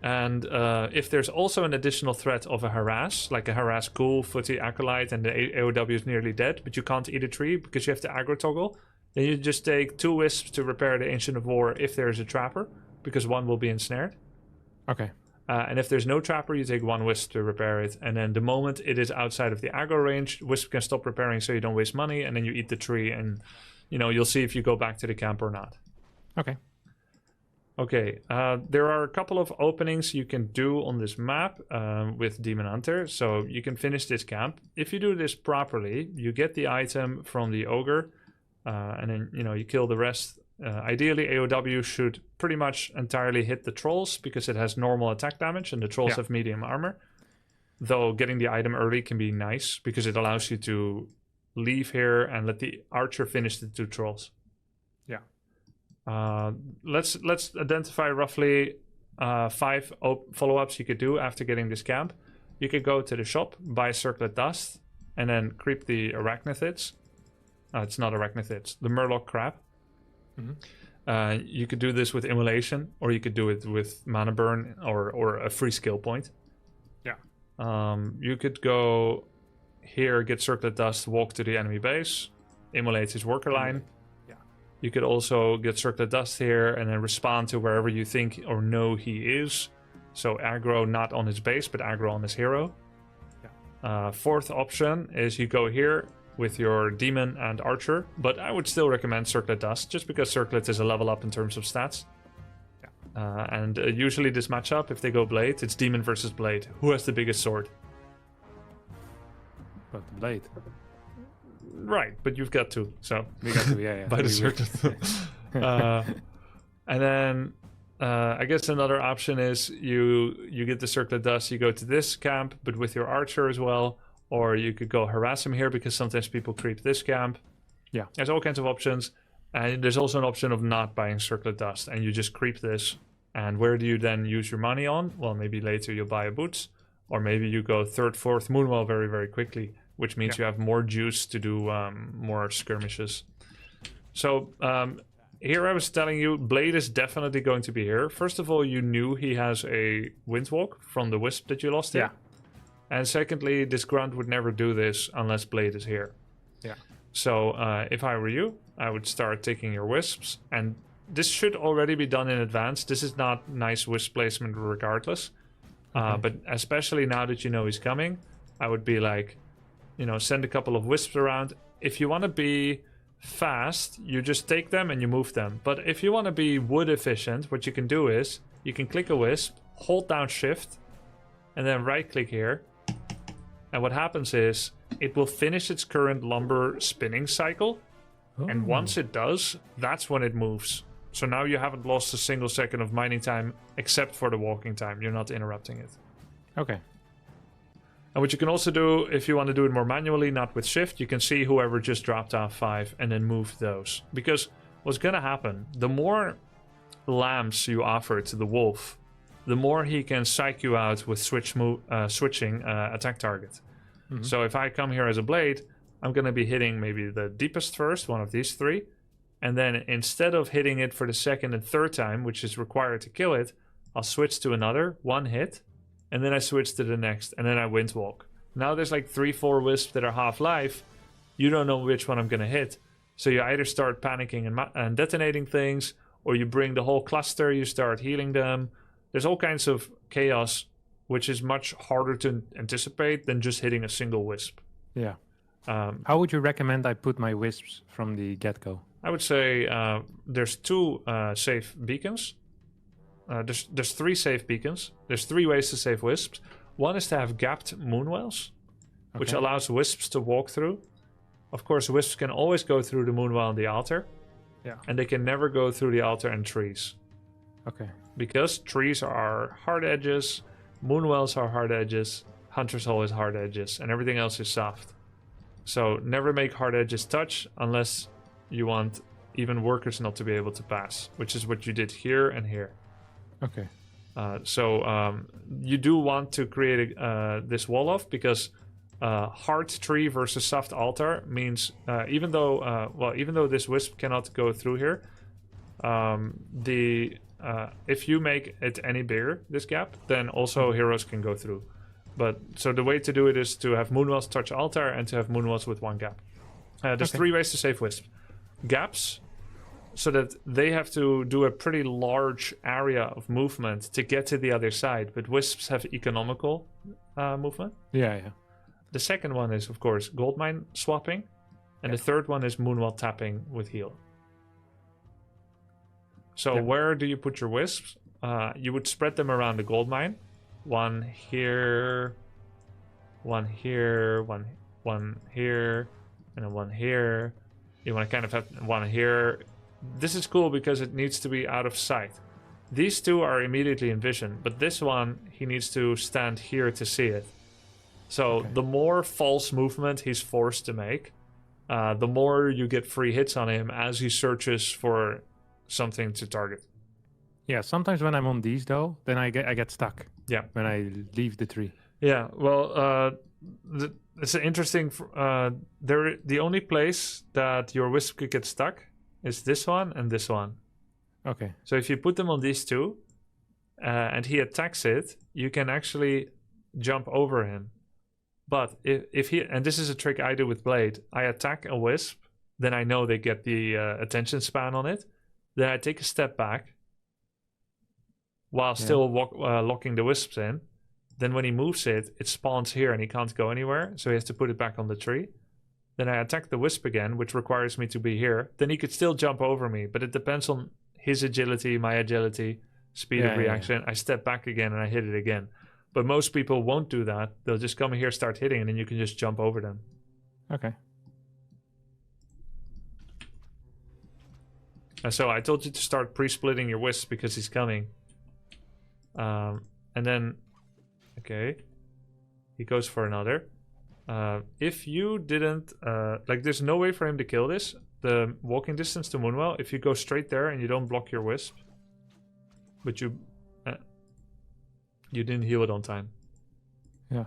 [SPEAKER 1] And if there's also an additional threat of a harass, like a harass ghoul, footy, acolyte, and the AOW is nearly dead, but you can't eat a tree because you have to aggro toggle, then you just take 2 wisps to repair the Ancient of War if there's a trapper, because 1 will be ensnared.
[SPEAKER 2] Okay.
[SPEAKER 1] And if there's no trapper, you take 1 wisp to repair it. And then the moment it is outside of the aggro range, wisp can stop repairing so you don't waste money, and then you eat the tree, and you'll see if you go back to the camp or not.
[SPEAKER 2] Okay.
[SPEAKER 1] Okay, there are a couple of openings you can do on this map with Demon Hunter. So you can finish this camp. If you do this properly, you get the item from the ogre, and then you kill the rest. Ideally, AOW should pretty much entirely hit the trolls because it has normal attack damage and the trolls have medium armor. Though getting the item early can be nice because it allows you to leave here and let the archer finish the 2 trolls.
[SPEAKER 2] Yeah.
[SPEAKER 1] Let's identify roughly 5 follow-ups you could do after getting this camp. You could go to the shop, buy Circlet Dust, and then creep the arachnithids. It's not arachnithids, the Murloc crab. Mm-hmm. You could do this with Immolation, or you could do it with Mana Burn or a free skill point.
[SPEAKER 2] Yeah.
[SPEAKER 1] You could go here, get Circlet Dust, walk to the enemy base, immolate his worker line.
[SPEAKER 2] Yeah.
[SPEAKER 1] You could also get Circlet Dust here and then respond to wherever you think or know he is. So aggro not on his base, but aggro on his hero.
[SPEAKER 2] Yeah.
[SPEAKER 1] Fourth option is you go here with your Demon and Archer, but I would still recommend Circlet Dust, just because Circlet is a level up in terms of stats. And usually this matchup, if they go Blade, it's Demon versus Blade. Who has the biggest sword?
[SPEAKER 2] But the blade.
[SPEAKER 1] Right, but you've got two, so
[SPEAKER 2] We got to, yeah.
[SPEAKER 1] by the Circlet. And then I guess another option is you get the Circlet Dust, you go to this camp, but with your Archer as well, or you could go harass him here because sometimes people creep this camp.
[SPEAKER 2] Yeah.
[SPEAKER 1] There's all kinds of options. And there's also an option of not buying Circlet Dust, and you just creep this. And where do you then use your money on? Well, maybe later you'll buy a Boots, or maybe you go 3rd, 4th Moonwell very, very quickly, which means you have more juice to do more skirmishes. So here I was telling you, Blade is definitely going to be here. First of all, you knew he has a Windwalk from the Wisp that you lost here. And secondly, this Grunt would never do this unless Blade is here.
[SPEAKER 2] Yeah.
[SPEAKER 1] So if I were you, I would start taking your Wisps, and this should already be done in advance. This is not nice Wisp placement regardless. But especially now that you know he's coming, I would be like, send a couple of Wisps around. If you want to be fast, you just take them and you move them. But if you want to be wood efficient, what you can do is you can click a Wisp, hold down Shift, and then right click here. And what happens is it will finish its current lumber spinning cycle. And once it does, that's when it moves. So now you haven't lost a single second of mining time except for the walking time. You're not interrupting it.
[SPEAKER 2] Okay.
[SPEAKER 1] And what you can also do, if you want to do it more manually, not with Shift, you can see whoever just dropped off 5 and then move those. Because what's going to happen, the more lamps you offer to the wolf, the more he can psych you out with switching attack target. Mm-hmm. So if I come here as a Blade, I'm going to be hitting maybe the deepest first, one of these 3. And then instead of hitting it for the 2nd and 3rd time, which is required to kill it, I'll switch to another, 1 hit. And then I switch to the next, and then I Windwalk. Now there's like 3-4 Wisps that are half-life. You don't know which one I'm going to hit. So you either start panicking and detonating things, or you bring the whole cluster, you start healing them. There's all kinds of chaos, which is much harder to anticipate than just hitting a single Wisp.
[SPEAKER 2] Yeah. How would you recommend I put my Wisps from the get-go?
[SPEAKER 1] I would say there's 2 safe beacons. There's 3 safe beacons. There's 3 ways to save Wisps. One is to have gapped Moonwells, which allows Wisps to walk through. Of course, Wisps can always go through the Moonwell and the altar.
[SPEAKER 2] Yeah.
[SPEAKER 1] And they can never go through the altar and trees.
[SPEAKER 2] Okay.
[SPEAKER 1] Because trees are hard edges, Moonwells are hard edges, Hunter's Hole is hard edges, and everything else is soft. So never make hard edges touch unless you want even workers not to be able to pass, which is what you did here and here.
[SPEAKER 2] Okay.
[SPEAKER 1] So you do want to create this wall off, because hard tree versus soft altar means even though this Wisp cannot go through here, if you make it any bigger, this gap, then also heroes can go through. But so the way to do it is to have Moonwells touch altar and to have Moonwells with 1 gap. There's 3 ways to save Wisp. Gaps, so that they have to do a pretty large area of movement to get to the other side, but Wisps have economical movement.
[SPEAKER 2] Yeah.
[SPEAKER 1] The second one is, of course, Goldmine swapping, and the third one is Moonwell tapping with heal. So where do you put your Wisps? You would spread them around the Goldmine. 1 here, 1 here, 1 here, and then 1 here. You want to kind of have 1 here. This is cool because it needs to be out of sight. These 2 are immediately in vision, but this one, he needs to stand here to see it. So the more false movement he's forced to make, the more you get free hits on him as he searches for something to target.
[SPEAKER 2] Yeah, sometimes when I'm on these though, then I get stuck.
[SPEAKER 1] Yeah.
[SPEAKER 2] When I leave the tree.
[SPEAKER 1] Yeah, well, it's an interesting. The only place that your Wisp could get stuck is this one and this one.
[SPEAKER 2] Okay.
[SPEAKER 1] So if you put them on these 2, and he attacks it, you can actually jump over him. But if he, and this is a trick I do with Blade, I attack a wisp, then I know they get the attention span on it. Then I take a step back while still locking the wisps in. Then when he moves it, it spawns here and he can't go anywhere, so he has to put it back on the tree. Then I attack the wisp again, which requires me to be here. Then he could still jump over me, but it depends on his agility, my agility, speed of reaction. I step back again and I hit it again. But most people won't do that. They'll just come here, start hitting, and then you can just jump over them.
[SPEAKER 2] Okay.
[SPEAKER 1] And so I told you to start pre-splitting your wisps because he's coming. And then, okay, he goes for another. If you didn't, like, there's no way for him to kill this. The walking distance to Moonwell, if you go straight there and you don't block your wisp, but you didn't heal it on time.
[SPEAKER 2] Yeah.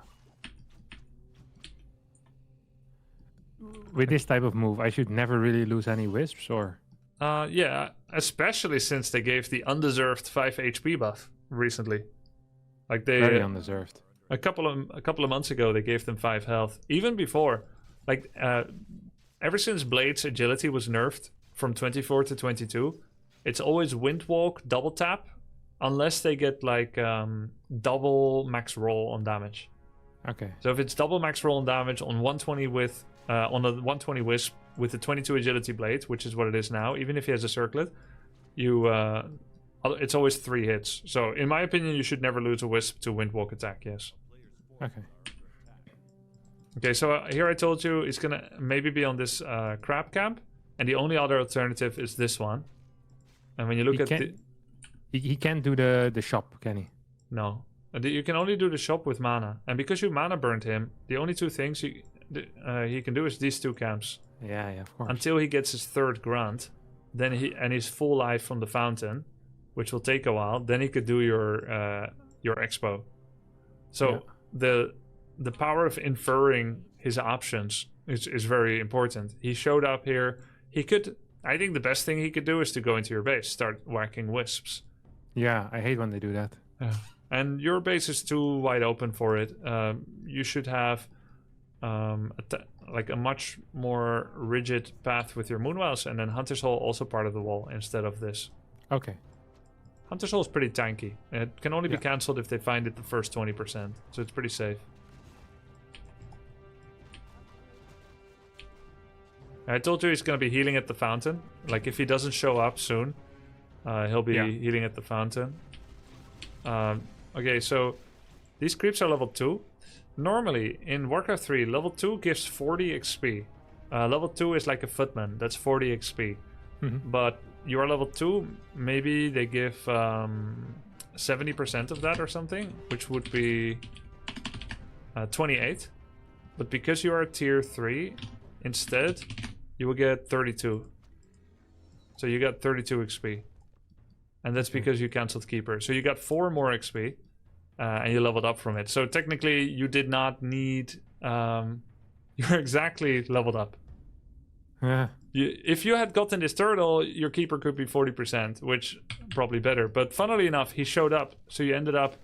[SPEAKER 2] With this type of move, I should never really lose any wisps, or?
[SPEAKER 1] Yeah, especially since they gave the undeserved 5 HP buff recently. Like they
[SPEAKER 2] Very undeserved.
[SPEAKER 1] a couple of months ago they gave them 5 health. Even before, like ever since Blade's agility was nerfed from 24 to 22, it's always wind walk, double tap, unless they get like double max roll on damage.
[SPEAKER 2] Okay.
[SPEAKER 1] So if it's double max roll on damage on 120 with on a 120 wisp with the 22 agility blade, which is what it is now, even if he has a circlet, you it's always 3 hits. So in my opinion, you should never lose a wisp to wind walk attack. Yes.
[SPEAKER 2] Okay.
[SPEAKER 1] Okay, so here I told you he's gonna maybe be on this crab camp, and the only other alternative is this one. And when you look
[SPEAKER 2] he can't do the shop, can he?
[SPEAKER 1] No, you can only do the shop with mana, and because you mana burned him, the only 2 things he can do is these 2 camps.
[SPEAKER 2] Yeah, of course.
[SPEAKER 1] Until he gets his 3rd grunt, then he's full life from the fountain, which will take a while. Then he could do your expo. So the power of inferring his options is very important. He showed up here. I think the best thing he could do is to go into your base, start whacking wisps.
[SPEAKER 2] Yeah, I hate when they do that.
[SPEAKER 1] Yeah. And your base is too wide open for it. You should have like a much more rigid path with your Moonwells, and then Hunter's Hole also part of the wall instead of this.
[SPEAKER 2] Okay.
[SPEAKER 1] Hunter's Hole is pretty tanky. It can only be cancelled if they find it the first 20%, so it's pretty safe. I told you he's going to be healing at the fountain. Like, if he doesn't show up soon, he'll be healing at the fountain. Okay, so these creeps are level 2. Normally, in Warcraft 3, level 2 gives 40 XP. Level 2 is like a footman. That's 40 XP. But you are level 2, maybe they give 70% of that or something, which would be 28. But because you are tier 3, instead, you will get 32. So you got 32 XP. And that's because you cancelled Keeper. So you got 4 more XP. And you leveled up from it. So technically, you did not need... you're exactly leveled up.
[SPEAKER 2] Yeah.
[SPEAKER 1] If you had gotten this turtle, your Keeper could be 40%, which probably better. But funnily enough, he showed up. So you ended up...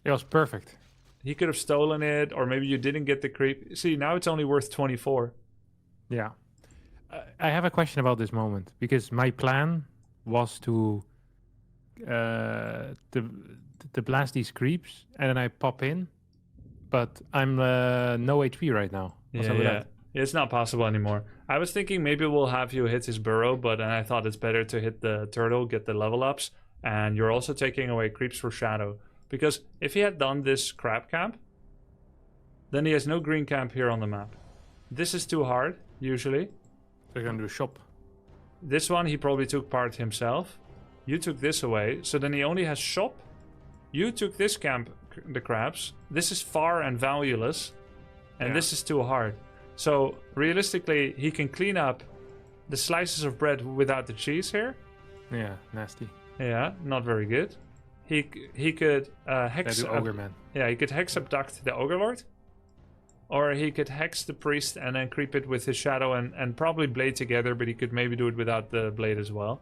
[SPEAKER 2] It was perfect.
[SPEAKER 1] He could have stolen it, or maybe you didn't get the creep. See, now it's only worth 24.
[SPEAKER 2] Yeah. I have a question about this moment, because my plan was to blast these creeps, and then I pop in, but I'm no HP right now.
[SPEAKER 1] Yeah. It's not possible anymore. I was thinking maybe we'll have you hit his burrow, but then I thought it's better to hit the turtle, get the level ups, and you're also taking away creeps for shadow. Because if he had done this crab camp, then he has no green camp here on the map. This is too hard, usually.
[SPEAKER 2] They're gonna do a shop.
[SPEAKER 1] This one he probably took part himself. You took this away, so then he only has shop. You took this camp, the crabs. This is far and valueless, and this is too hard. So realistically, he can clean up the slices of bread without the cheese here.
[SPEAKER 2] Yeah, nasty.
[SPEAKER 1] Yeah, not very good. He could hex
[SPEAKER 2] Ogre Man.
[SPEAKER 1] Yeah, he could hex abduct the Ogre Lord, or he could hex the priest and then creep it with his shadow and probably blade together. But he could maybe do it without the blade as well.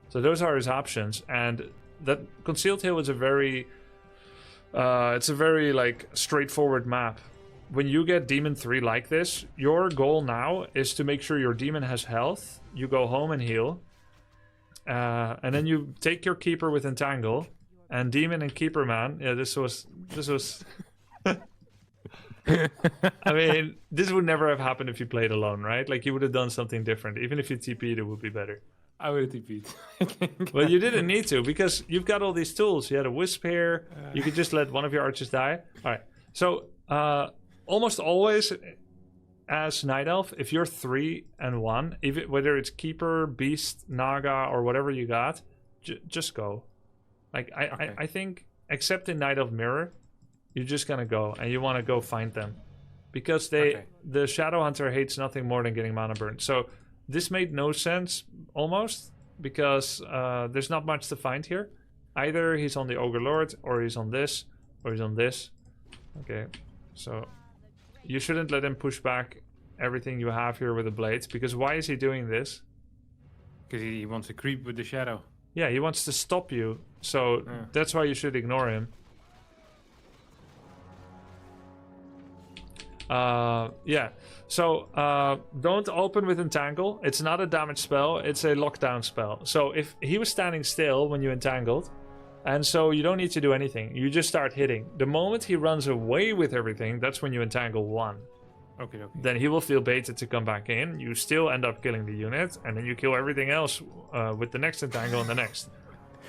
[SPEAKER 1] So those are his options, and that Concealed Hill is a very It's a very like straightforward map. When you get Demon 3 like this, your goal now is to make sure your Demon has health. You go home and heal. And then you take your Keeper with Entangle. And Demon and Keeper, man. Yeah, this was... I mean, this would never have happened if you played alone, right? Like, you would have done something different. Even if you TP'd, it would be better.
[SPEAKER 2] I would have TP'd.
[SPEAKER 1] Well, you didn't need to, because you've got all these tools. You had a Wisp here. You could just let one of your archers die. All right. So, almost always, as Night Elf, if you're 3 and 1, even whether it's Keeper, Beast, Naga, or whatever you got, just go. Like, I think, except in Night Elf Mirror, you're just gonna go, and you want to go find them. Because the Shadow Hunter hates nothing more than getting mana burn. So, this made no sense, almost, because there's not much to find here. Either he's on the Ogre Lord, or he's on this, or he's on this. Okay, so you shouldn't let him push back everything you have here with the blades, because why is he doing this?
[SPEAKER 2] Because he wants to creep with the shadow.
[SPEAKER 1] Yeah, he wants to stop you, so that's why you should ignore him. Yeah, so don't open with Entangle. It's not a damage spell, it's a lockdown spell. So if he was standing still when you entangled, and so you don't need to do anything, you just start hitting. The moment he runs away with everything, that's when you entangle 1.
[SPEAKER 2] Okay.
[SPEAKER 1] Then he will feel baited to come back in. You still end up killing the unit, and then you kill everything else with the next entangle and the next.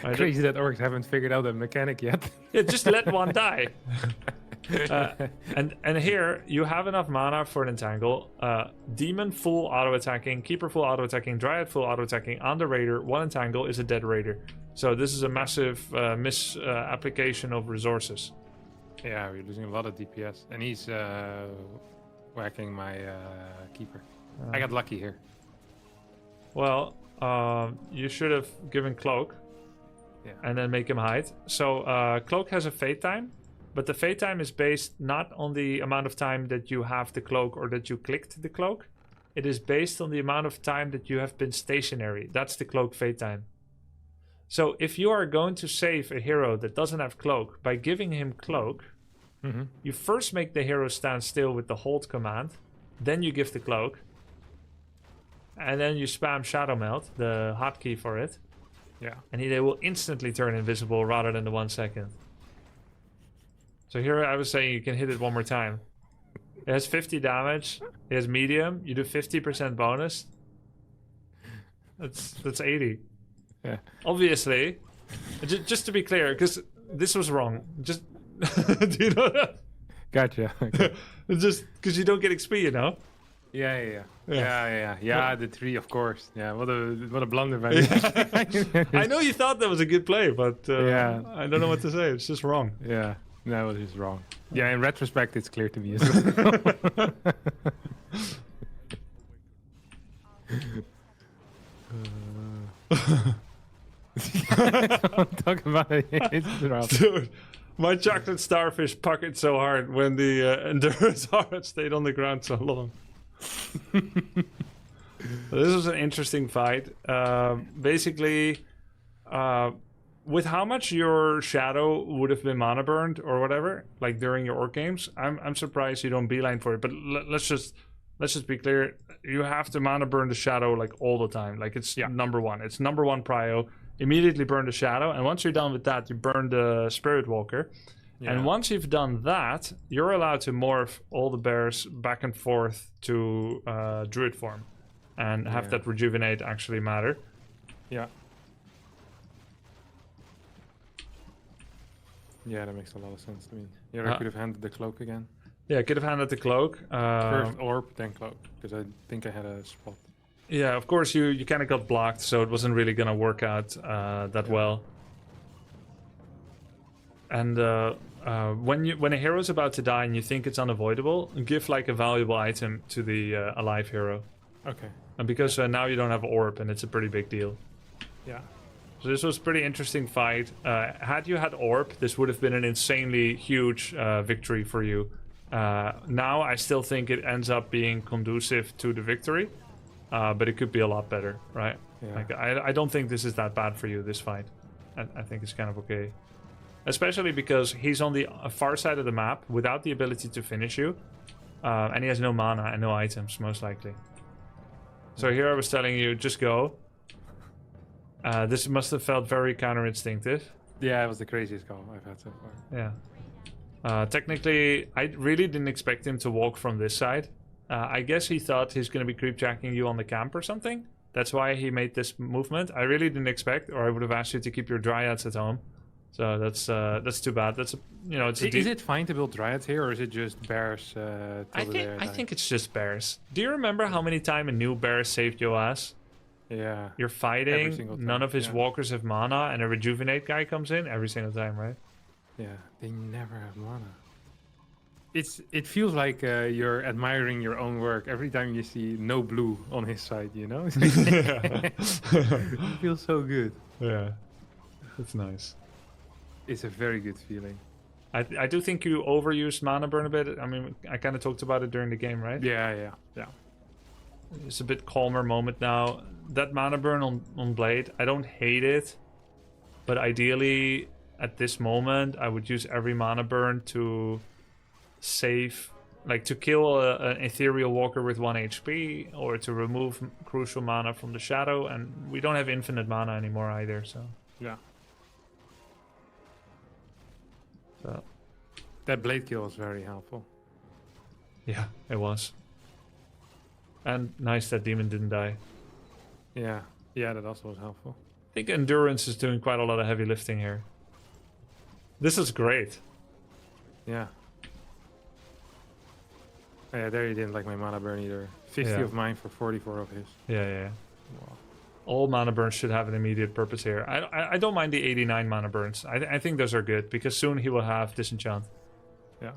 [SPEAKER 1] Right?
[SPEAKER 2] Crazy that orcs haven't figured out that mechanic yet.
[SPEAKER 1] Yeah, just let one die. And here you have enough mana for an entangle. Demon full auto attacking, Keeper full auto attacking, Dryad full auto attacking. On the Raider, 1 entangle is a dead Raider. So this is a massive misapplication of resources.
[SPEAKER 2] Yeah, we're losing a lot of DPS, and he's whacking my Keeper. I got lucky here.
[SPEAKER 1] Well, you should have given Cloak, and then make him hide. So Cloak has a fade time. But the fade time is based not on the amount of time that you have the cloak or that you clicked the cloak. It is based on the amount of time that you have been stationary. That's the cloak fade time. So if you are going to save a hero that doesn't have cloak by giving him cloak, you first make the hero stand still with the hold command. Then you give the cloak. And then you spam Shadow Melt, the hotkey for it.
[SPEAKER 2] Yeah.
[SPEAKER 1] And they will instantly turn invisible rather than the 1 second. So here I was saying you can hit it one more time. It has 50 damage. It has medium. You do 50% bonus. That's 80.
[SPEAKER 2] Yeah.
[SPEAKER 1] Obviously, just to be clear, because this was wrong. Just do you know that?
[SPEAKER 2] Gotcha. Okay.
[SPEAKER 1] Just because you don't get XP, you know.
[SPEAKER 2] Yeah. The 3, of course. Yeah. What a blunder by me.
[SPEAKER 1] I know you thought that was a good play, but I don't know what to say. It's just wrong.
[SPEAKER 2] Yeah. No, it is wrong. Yeah, in retrospect, it's clear to me as well. Don't talk about it. It's rough.
[SPEAKER 1] Dude, my chocolate starfish puckered so hard when the endurance heart stayed on the ground so long. This was an interesting fight. Basically, with how much your shadow would have been mana burned or whatever, like during your orc games, I'm surprised you don't beeline for it. But let's just be clear: you have to mana burn the shadow like all the time. Like it's number 1. It's number 1 prio. Immediately burn the shadow, and once you're done with that, you burn the Spirit Walker. Yeah. And once you've done that, you're allowed to morph all the bears back and forth to druid form, and have that rejuvenate actually matter.
[SPEAKER 2] Yeah. Yeah, that makes a lot of sense to me. Yeah, I could have handed the cloak again.
[SPEAKER 1] Yeah, I could have handed the cloak.
[SPEAKER 2] First orb, then cloak, because I think I had a spot.
[SPEAKER 1] Yeah, of course you kind of got blocked, so it wasn't really gonna work out that well. And when a hero's about to die and you think it's unavoidable, give like a valuable item to the alive hero.
[SPEAKER 2] Okay.
[SPEAKER 1] And because now you don't have orb, and it's a pretty big deal.
[SPEAKER 2] Yeah.
[SPEAKER 1] So this was a pretty interesting fight. Had you had orb, this would have been an insanely huge victory for you. Now I still think it ends up being conducive to the victory, but it could be a lot better, right?
[SPEAKER 2] Yeah.
[SPEAKER 1] Like I don't think this is that bad for you, this fight. I think it's kind of okay. especially because he's on the far side of the map without the ability to finish you, and he has no mana and no items, most likely. So here I was telling you, just go. This must have felt very counterinstinctive.
[SPEAKER 2] Yeah, it was the craziest call I've had so far.
[SPEAKER 1] Yeah. Technically, I really didn't expect him to walk from this side. I guess he thought he's going to be creepjacking you on the camp or something. That's why he made this movement. I really didn't expect, or I would have asked you to keep your dryads at home. So that's too bad. That's
[SPEAKER 2] Is it fine to build dryads here, or is it just bears?
[SPEAKER 1] I think it's just bears. Do you remember how many times a new bear saved your ass?
[SPEAKER 2] Yeah.
[SPEAKER 1] You're fighting. None of his walkers have mana, and a rejuvenate guy comes in every single time, right?
[SPEAKER 2] Yeah, they never have mana. It feels like you're admiring your own work every time you see no blue on his side. You know, it feels so good.
[SPEAKER 1] Yeah, it's nice.
[SPEAKER 2] It's a very good feeling.
[SPEAKER 1] I do think you overused mana burn a bit. I mean, I kind of talked about it during the game, right?
[SPEAKER 2] Yeah.
[SPEAKER 1] It's a bit calmer moment now. That mana burn on Blade, I don't hate it, but ideally at this moment I would use every mana burn to save, like to kill an ethereal walker with 1 HP, or to remove crucial mana from the shadow, and we don't have infinite mana anymore either, so
[SPEAKER 2] yeah.
[SPEAKER 1] So
[SPEAKER 2] that blade kill was very helpful.
[SPEAKER 1] yeah, it was. And nice that demon didn't die.
[SPEAKER 2] Yeah, that also was helpful.
[SPEAKER 1] I think endurance is doing quite a lot of heavy lifting here. This is great.
[SPEAKER 2] Yeah. Yeah, there you didn't like my mana burn either. 50
[SPEAKER 1] Yeah.
[SPEAKER 2] of mine for 44 of his.
[SPEAKER 1] Yeah.
[SPEAKER 2] Wow.
[SPEAKER 1] All mana burns should have an immediate purpose here. I don't mind the 89 mana burns. I think those are good, because soon he will have disenchant.
[SPEAKER 2] Yeah.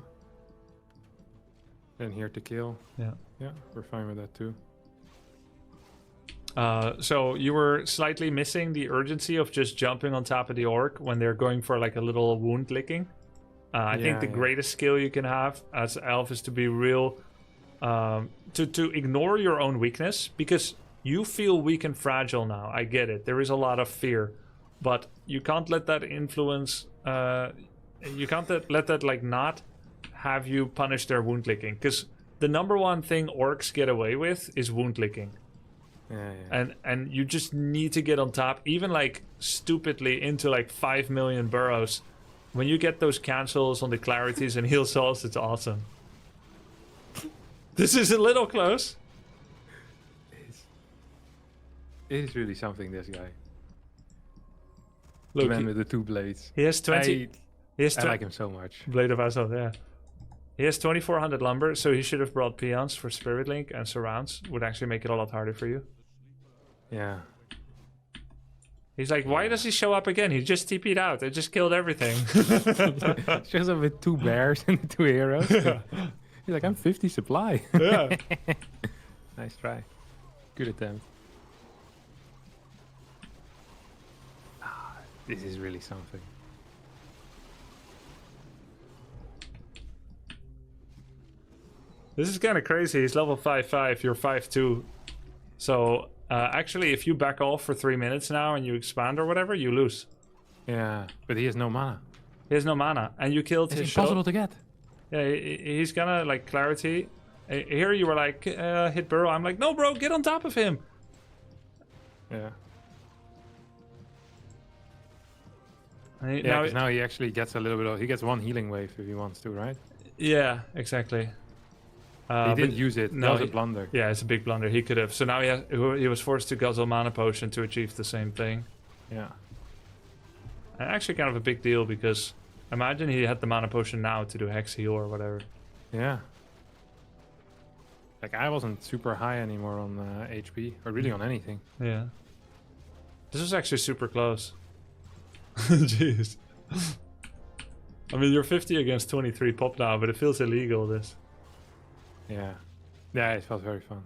[SPEAKER 2] And here to kill.
[SPEAKER 1] Yeah.
[SPEAKER 2] Yeah, we're fine with that too.
[SPEAKER 1] So you were slightly missing the urgency of just jumping on top of the orc when they're going for like a little wound licking. I think the greatest skill you can have as elf is to be real, to ignore your own weakness, because you feel weak and fragile now. I get it. There is a lot of fear, but you can't let that influence. You can't let that like not have you punish their wound licking, because the number one thing orcs get away with is wound licking.
[SPEAKER 2] Yeah.
[SPEAKER 1] And you just need to get on top, even like stupidly into like 5 million burrows. When you get those cancels on the clarities and heal souls, it's awesome. This is a little close.
[SPEAKER 2] It is really something, this guy.
[SPEAKER 1] Look,
[SPEAKER 2] The man with the 2 blades.
[SPEAKER 1] he has 20.
[SPEAKER 2] I like him so much.
[SPEAKER 1] Blade of Assault, yeah. He has 2400 lumber, so he should have brought peons for Spirit Link, and surrounds would actually make it a lot harder for you.
[SPEAKER 2] Yeah.
[SPEAKER 1] He's like, why does he show up again? He just TP'd out. I just killed everything.
[SPEAKER 2] Shows up with 2 bears and 2 heroes. He's like, I'm 50 supply.
[SPEAKER 1] Yeah.
[SPEAKER 2] Nice try. Good attempt. This is really something.
[SPEAKER 1] This is kind of crazy. He's level 5-5, you're 5-2. So, actually, if you back off for 3 minutes now and you expand or whatever, you lose.
[SPEAKER 2] Yeah, but he has no mana.
[SPEAKER 1] He has no mana, and you killed
[SPEAKER 2] It's
[SPEAKER 1] his
[SPEAKER 2] impossible
[SPEAKER 1] show.
[SPEAKER 2] to get.
[SPEAKER 1] Yeah, he's gonna, like, clarity. Here you were like, hit burrow. I'm like, no, bro, get on top of him.
[SPEAKER 2] Yeah.
[SPEAKER 1] And
[SPEAKER 2] Yeah, 'cause now he actually gets a little bit of... He gets 1 healing wave if he wants to, right?
[SPEAKER 1] yeah, exactly.
[SPEAKER 2] He didn't use it.
[SPEAKER 1] No,
[SPEAKER 2] That was a blunder.
[SPEAKER 1] Yeah, it's a big blunder. He could have. So now he was forced to guzzle mana potion to achieve the same thing.
[SPEAKER 2] Yeah.
[SPEAKER 1] And actually kind of a big deal, because imagine he had the mana potion now to do hex heal or whatever.
[SPEAKER 2] Yeah. Like, I wasn't super high anymore on HP, or really on anything.
[SPEAKER 1] Yeah. This was actually super close. Jeez. I mean, you're 50 against 23 pop now, but it feels illegal, this.
[SPEAKER 2] Yeah. Yeah, it felt very fun.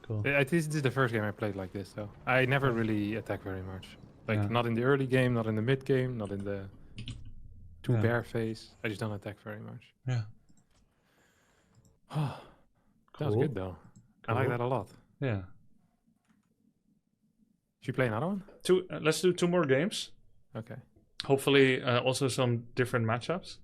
[SPEAKER 1] Cool.
[SPEAKER 2] This is the first game I played like this, though. I never really attack very much. Like,
[SPEAKER 1] Yeah.
[SPEAKER 2] not in the early game, not in the mid game, not in the 2
[SPEAKER 1] Yeah.
[SPEAKER 2] bear phase. I just don't attack very much.
[SPEAKER 1] Yeah.
[SPEAKER 2] That was good, though. I like
[SPEAKER 1] Cool.
[SPEAKER 2] that a lot.
[SPEAKER 1] Yeah.
[SPEAKER 2] Should you play another one?
[SPEAKER 1] Let's do 2 more games.
[SPEAKER 2] Okay.
[SPEAKER 1] Hopefully, also some different matchups.